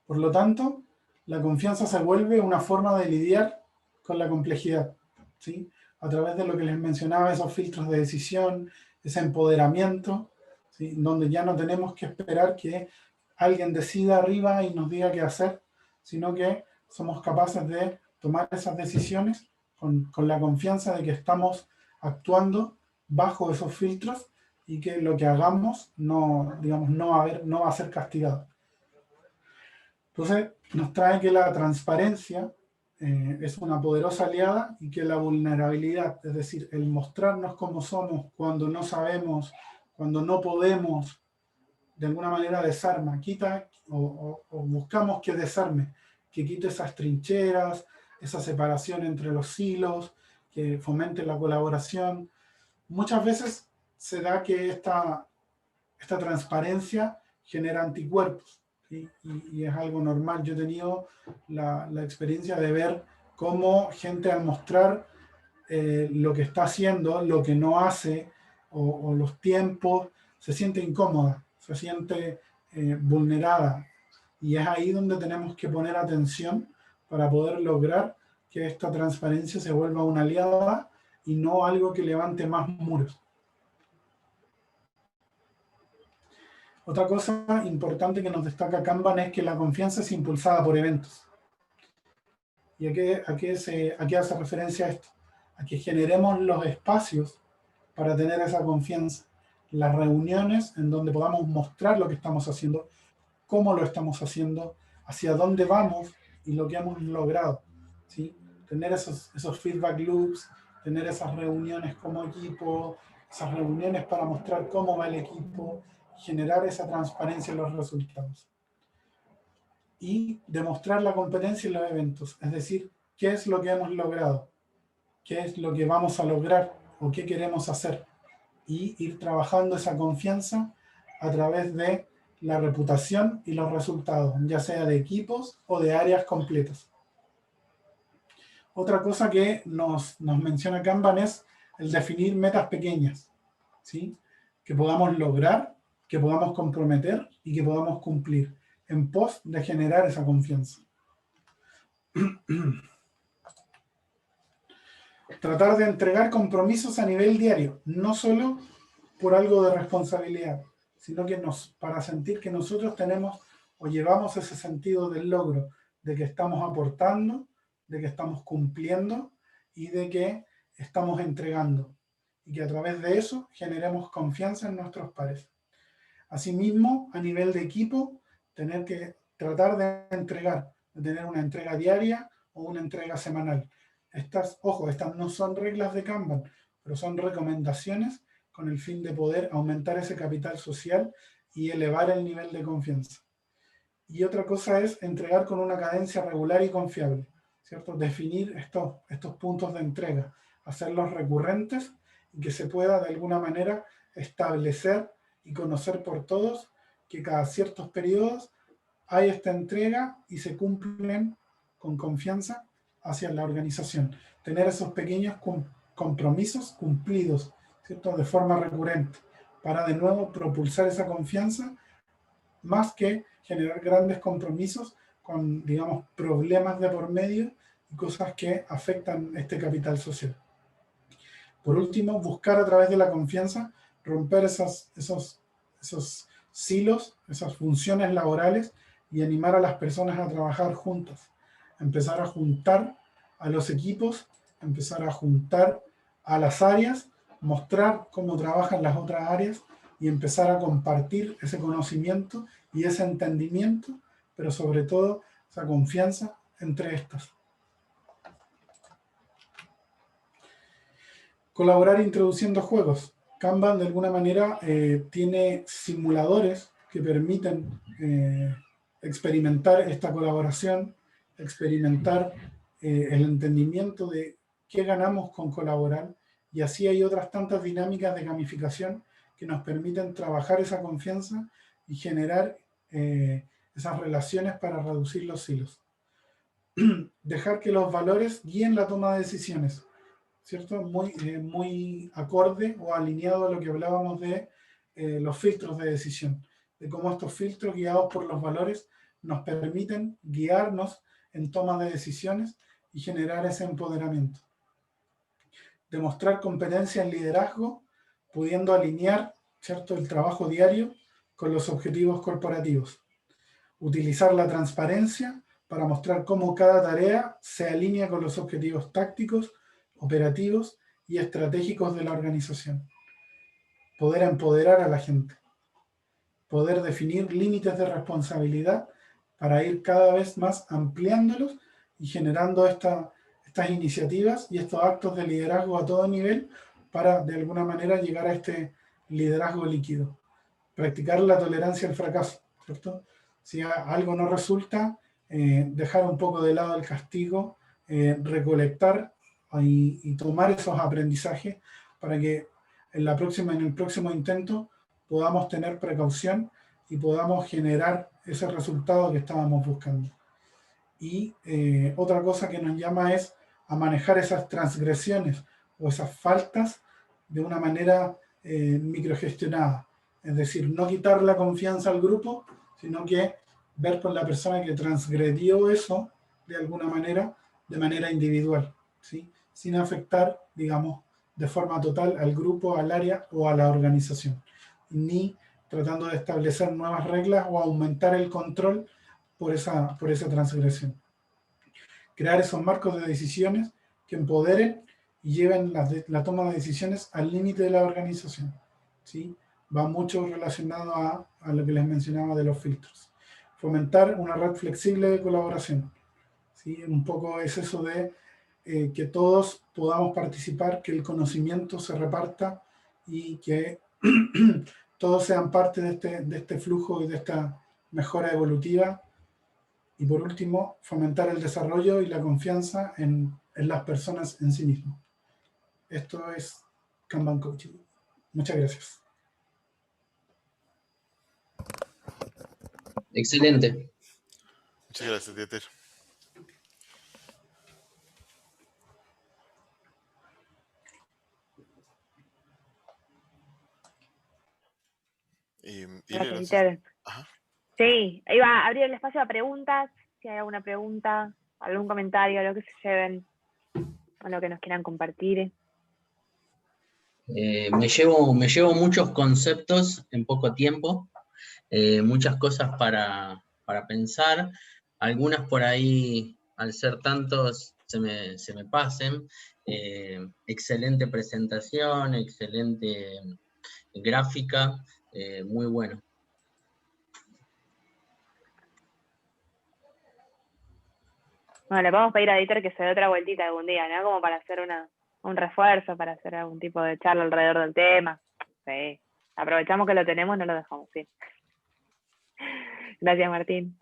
Por lo tanto, la confianza se vuelve una forma de lidiar con la complejidad, ¿sí? A través de lo que les mencionaba, esos filtros de decisión, ese empoderamiento, ¿sí? Donde ya no tenemos que esperar que alguien decida arriba y nos diga qué hacer, sino que somos capaces de tomar esas decisiones con la confianza de que estamos actuando bajo esos filtros y que lo que hagamos no va a ser castigado. Entonces, nos trae que la transparencia es una poderosa aliada y que la vulnerabilidad, es decir, el mostrarnos cómo somos cuando no sabemos, cuando no podemos, de alguna manera desarma, quita o buscamos que desarme, que quite esas trincheras, esa separación entre los silos, que fomente la colaboración. Muchas veces se da que esta transparencia genera anticuerpos, ¿sí? Y es algo normal. Yo he tenido la experiencia de ver cómo gente al mostrar lo que está haciendo, lo que no hace, o los tiempos, se siente incómoda, se siente vulnerada. Y es ahí donde tenemos que poner atención para poder lograr que esta transparencia se vuelva una aliada y no algo que levante más muros. Otra cosa importante que nos destaca Kanban es que la confianza es impulsada por eventos. ¿Y a qué hace referencia esto? A que generemos los espacios para tener esa confianza. Las reuniones en donde podamos mostrar lo que estamos haciendo, cómo lo estamos haciendo, hacia dónde vamos y lo que hemos logrado, ¿sí? Tener esos feedback loops, tener esas reuniones como equipo, esas reuniones para mostrar cómo va el equipo, generar esa transparencia en los resultados. Y demostrar la competencia en los eventos, es decir, qué es lo que hemos logrado, qué es lo que vamos a lograr o qué queremos hacer, y ir trabajando esa confianza a través de la reputación y los resultados, ya sea de equipos o de áreas completas. Otra cosa que nos menciona Kanban es el definir metas pequeñas, ¿sí? Que podamos lograr, que podamos comprometer y que podamos cumplir en pos de generar esa confianza. Tratar de entregar compromisos a nivel diario, no solo por algo de responsabilidad, sino que para sentir que nosotros tenemos o llevamos ese sentido del logro, de que estamos aportando, de que estamos cumpliendo y de que estamos entregando. Y que a través de eso generemos confianza en nuestros pares. Asimismo, a nivel de equipo, tener que tratar de entregar, de tener una entrega diaria o una entrega semanal. Estas no son reglas de Kanban, pero son recomendaciones con el fin de poder aumentar ese capital social y elevar el nivel de confianza. Y otra cosa es entregar con una cadencia regular y confiable, ¿cierto? Definir estos puntos de entrega, hacerlos recurrentes y que se pueda de alguna manera establecer y conocer por todos que cada ciertos periodos hay esta entrega y se cumplen con confianza hacia la organización. Tener esos pequeños compromisos cumplidos, ¿cierto? De forma recurrente, para de nuevo propulsar esa confianza, más que generar grandes compromisos con, digamos, problemas de por medio y cosas que afectan este capital social. Por último, buscar a través de la confianza romper esos silos, esas funciones laborales y animar a las personas a trabajar juntas. Empezar a juntar a los equipos, empezar a juntar a las áreas, mostrar cómo trabajan las otras áreas y empezar a compartir ese conocimiento y ese entendimiento, pero sobre todo esa confianza entre estas. Colaborar introduciendo juegos. Kanban de alguna manera tiene simuladores que permiten experimentar esta colaboración, experimentar el entendimiento de qué ganamos con colaborar, y así hay otras tantas dinámicas de gamificación que nos permiten trabajar esa confianza y generar esas relaciones para reducir los silos. Dejar que los valores guíen la toma de decisiones, ¿cierto? Muy acorde o alineado a lo que hablábamos de los filtros de decisión, de cómo estos filtros guiados por los valores nos permiten guiarnos en tomas de decisiones y generar ese empoderamiento. Demostrar competencia en liderazgo, pudiendo alinear, ¿cierto?, el trabajo diario con los objetivos corporativos. Utilizar la transparencia para mostrar cómo cada tarea se alinea con los objetivos tácticos, operativos y estratégicos de la organización. Poder empoderar a la gente. Poder definir límites de responsabilidad para ir cada vez más ampliándolos y generando estas iniciativas y estos actos de liderazgo a todo nivel para de alguna manera llegar a este liderazgo líquido. Practicar la tolerancia al fracaso, ¿cierto? Si algo no resulta, dejar un poco de lado el castigo, recolectar y tomar esos aprendizajes para que en el próximo intento podamos tener precaución y podamos generar ese resultado que estábamos buscando. Y otra cosa que nos llama es a manejar esas transgresiones o esas faltas de una manera microgestionada. Es decir, no quitar la confianza al grupo, sino que ver con la persona que transgredió eso de alguna manera, de manera individual, ¿sí? Sin afectar, digamos, de forma total al grupo, al área o a la organización, ni tratando de establecer nuevas reglas o aumentar el control por esa transgresión. Crear esos marcos de decisiones que empoderen y lleven la toma de decisiones al límite de la organización, ¿sí? Va mucho relacionado a lo que les mencionaba de los filtros. Fomentar una red flexible de colaboración, ¿sí? Un poco es eso de que todos podamos participar, que el conocimiento se reparta y que todos sean parte de este flujo y de esta mejora evolutiva. Y por último, fomentar el desarrollo y la confianza en las personas en sí mismas. Esto es Kanban Coaching. Muchas gracias. Excelente. Muchas gracias, Dieter. Y Gracias, no sé Dieter. ajá. Sí, iba a abrir el espacio a preguntas, si hay alguna pregunta, algún comentario, lo que se lleven, o lo que nos quieran compartir. Me llevo muchos conceptos en poco tiempo, muchas cosas para pensar, algunas por ahí, al ser tantos, se me pasen. Excelente presentación, excelente gráfica, muy bueno. Bueno, le podemos pedir a Dieter que se dé otra vueltita algún día, ¿no? Como para hacer un refuerzo, para hacer algún tipo de charla alrededor del tema. Sí. Aprovechamos que lo tenemos, no lo dejamos, sí. Gracias, Martín.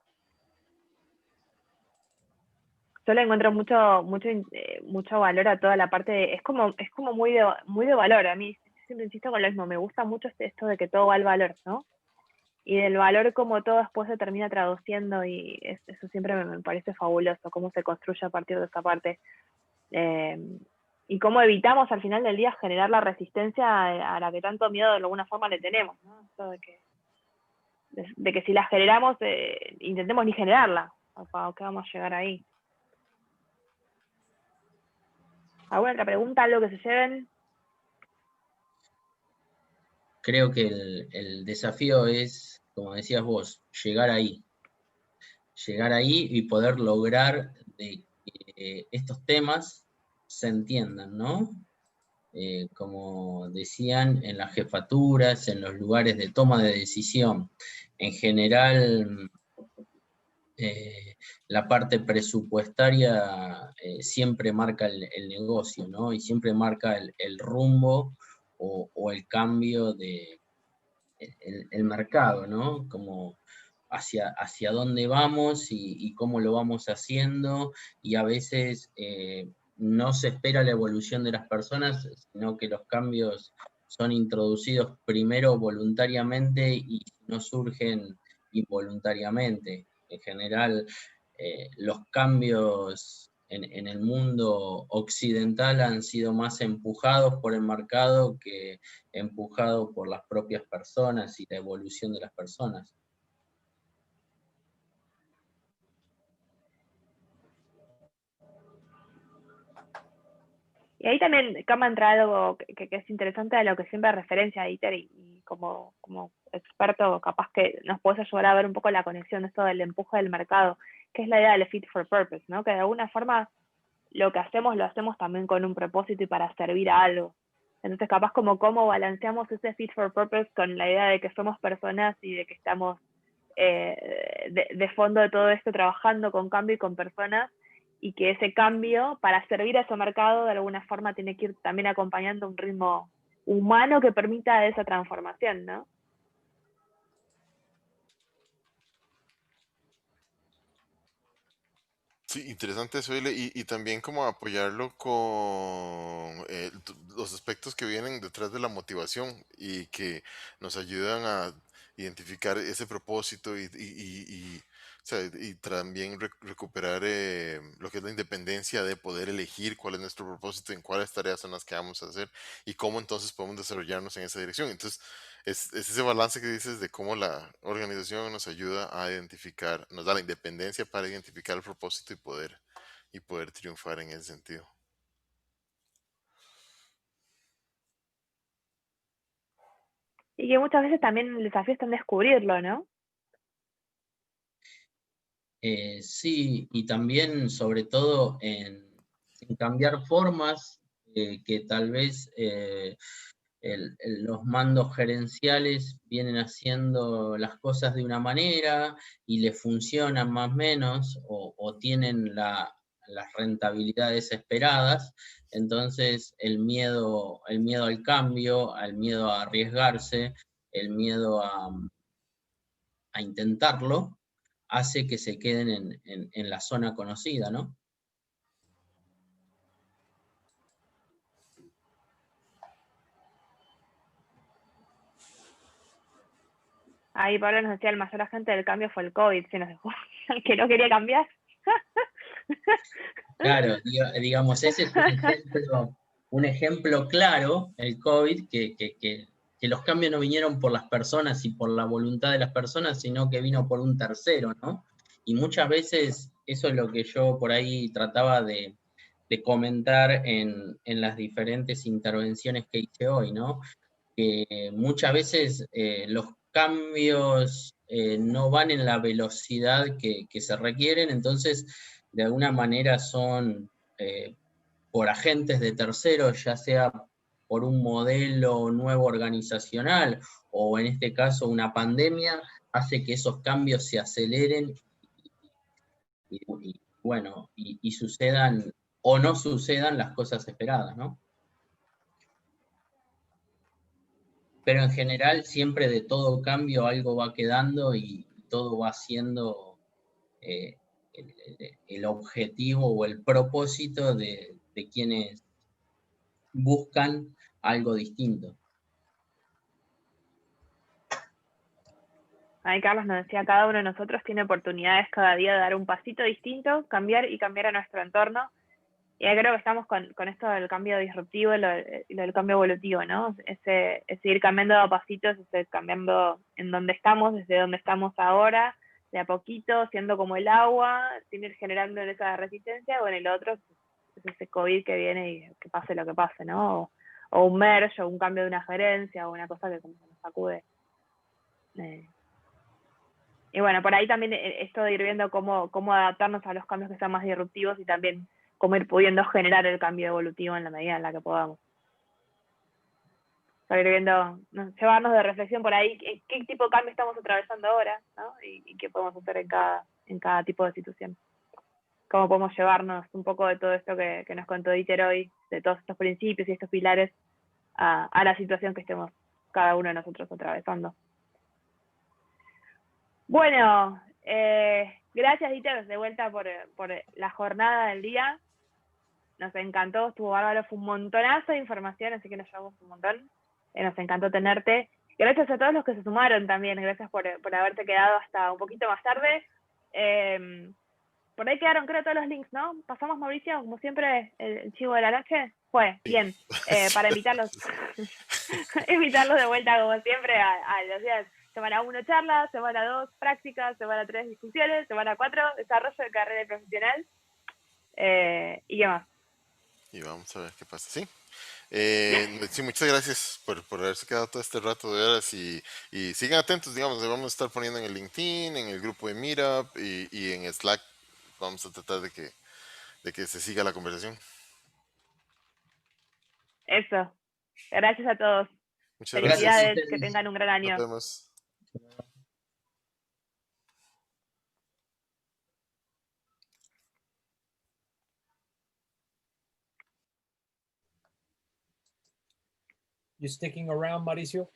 Yo le encuentro mucho valor a toda la parte de, es como muy de valor. A mí siempre insisto con lo mismo, me gusta mucho esto de que todo va al valor, ¿no? Y del valor como todo después se termina traduciendo y eso siempre me parece fabuloso, cómo se construye a partir de esa parte. Y cómo evitamos al final del día generar la resistencia a la que tanto miedo de alguna forma le tenemos, ¿no? Esto de que si la generamos, intentemos ni generarla, ¿para qué vamos a llegar ahí? ¿Alguna otra pregunta, algo que se lleven? Creo que el desafío es, como decías vos, llegar ahí y poder lograr de que estos temas se entiendan, ¿no? Como decían, en las jefaturas, en los lugares de toma de decisión. En general, la parte presupuestaria siempre marca el negocio, ¿no? Y siempre marca el rumbo o el cambio de el mercado, ¿no? Como hacia dónde vamos y cómo lo vamos haciendo, y a veces no se espera la evolución de las personas, sino que los cambios son introducidos primero voluntariamente y no surgen involuntariamente. En general, los cambios en el mundo occidental han sido más empujados por el mercado que empujado por las propias personas y la evolución de las personas. Y ahí también Kama entra algo que es interesante a lo que siempre referencia Dieter y como experto capaz que nos puedes ayudar a ver un poco la conexión de esto del empuje del mercado, que es la idea del fit for purpose, ¿no? Que de alguna forma lo que hacemos lo hacemos también con un propósito y para servir a algo. Entonces capaz como cómo balanceamos ese fit for purpose con la idea de que somos personas y de que estamos de fondo de todo esto trabajando con cambio y con personas, y que ese cambio, para servir a ese mercado, de alguna forma tiene que ir también acompañando un ritmo humano que permita esa transformación, ¿no? Sí, interesante eso, y también como apoyarlo con los aspectos que vienen detrás de la motivación y que nos ayudan a identificar ese propósito o sea, y también recuperar lo que es la independencia de poder elegir cuál es nuestro propósito, en cuáles tareas son las que vamos a hacer y cómo entonces podemos desarrollarnos en esa dirección. Entonces, es ese balance que dices de cómo la organización nos ayuda a identificar, nos da la independencia para identificar el propósito y poder triunfar en ese sentido. y que muchas veces también el desafío está en descubrirlo, ¿no? Sí, y también sobre todo en cambiar formas que tal vez los mandos gerenciales vienen haciendo las cosas de una manera y le funcionan más o menos o tienen las rentabilidades esperadas. Entonces el miedo al cambio, el miedo a arriesgarse, el miedo a intentarlo, hace que se queden en la zona conocida, ¿no? Ahí Pablo nos decía, el mayor agente del cambio fue el COVID, se nos dejó, el que no quería cambiar. Claro, digamos, ese es un ejemplo claro, el COVID, que los cambios no vinieron por las personas y por la voluntad de las personas, sino que vino por un tercero, ¿no? Y muchas veces eso es lo que yo por ahí trataba de comentar en las diferentes intervenciones que hice hoy, ¿no? Que muchas veces los cambios no van en la velocidad que se requieren, entonces de alguna manera son por agentes de terceros, ya sea por un modelo nuevo organizacional o en este caso una pandemia, hace que esos cambios se aceleren y sucedan o no sucedan las cosas esperadas, ¿no? Pero en general siempre de todo cambio algo va quedando y todo va siendo eh, el objetivo o el propósito de quienes buscan algo distinto. Ahí Carlos nos decía, cada uno de nosotros tiene oportunidades cada día de dar un pasito distinto, cambiar a nuestro entorno. Y ahí creo que estamos con esto del cambio disruptivo y lo del cambio evolutivo, ¿no? Ese ir cambiando a pasitos, ese cambiando en donde estamos, desde donde estamos ahora, de a poquito, siendo como el agua, sin ir generando esa resistencia, o en el otro es ese COVID que viene y que pase lo que pase, ¿no? O un merge, o un cambio de una gerencia, o una cosa que como se nos sacude. Y bueno, por ahí también esto de ir viendo cómo adaptarnos a los cambios que sean más disruptivos y también cómo ir pudiendo generar el cambio evolutivo en la medida en la que podamos. Para ir viendo, llevarnos de reflexión por ahí qué tipo de cambio estamos atravesando ahora, ¿no? Y qué podemos hacer en cada tipo de situación. Cómo podemos llevarnos un poco de todo esto que nos contó Dieter hoy, de todos estos principios y estos pilares a la situación que estemos cada uno de nosotros atravesando. Bueno, gracias Dieter de vuelta por la jornada del día. Nos encantó, estuvo bárbaro, fue un montonazo de información, así que nos llevamos un montón. Nos encantó tenerte. Gracias a todos los que se sumaron también, gracias por haberte quedado hasta un poquito más tarde. Por ahí quedaron, creo, todos los links, ¿no? Pasamos, Mauricio, como siempre, el chivo de la noche. Fue, bien, para invitarlos, invitarlos de vuelta, como siempre, a los días. Semana 1 charlas, semana 2 prácticas, semana 3 discusiones, semana 4 desarrollo de carrera profesional. ¿Y qué más? Y vamos a ver qué pasa. Sí. Sí, muchas gracias por haberse quedado todo este rato de horas y sigan atentos, digamos, vamos a estar poniendo en el LinkedIn, en el grupo de Meetup y en Slack. Vamos a tratar de que se siga la conversación. Eso. Gracias a todos. Muchas Felicidades, gracias. que tengan un gran Nos año. vemos. You sticking around, Mauricio?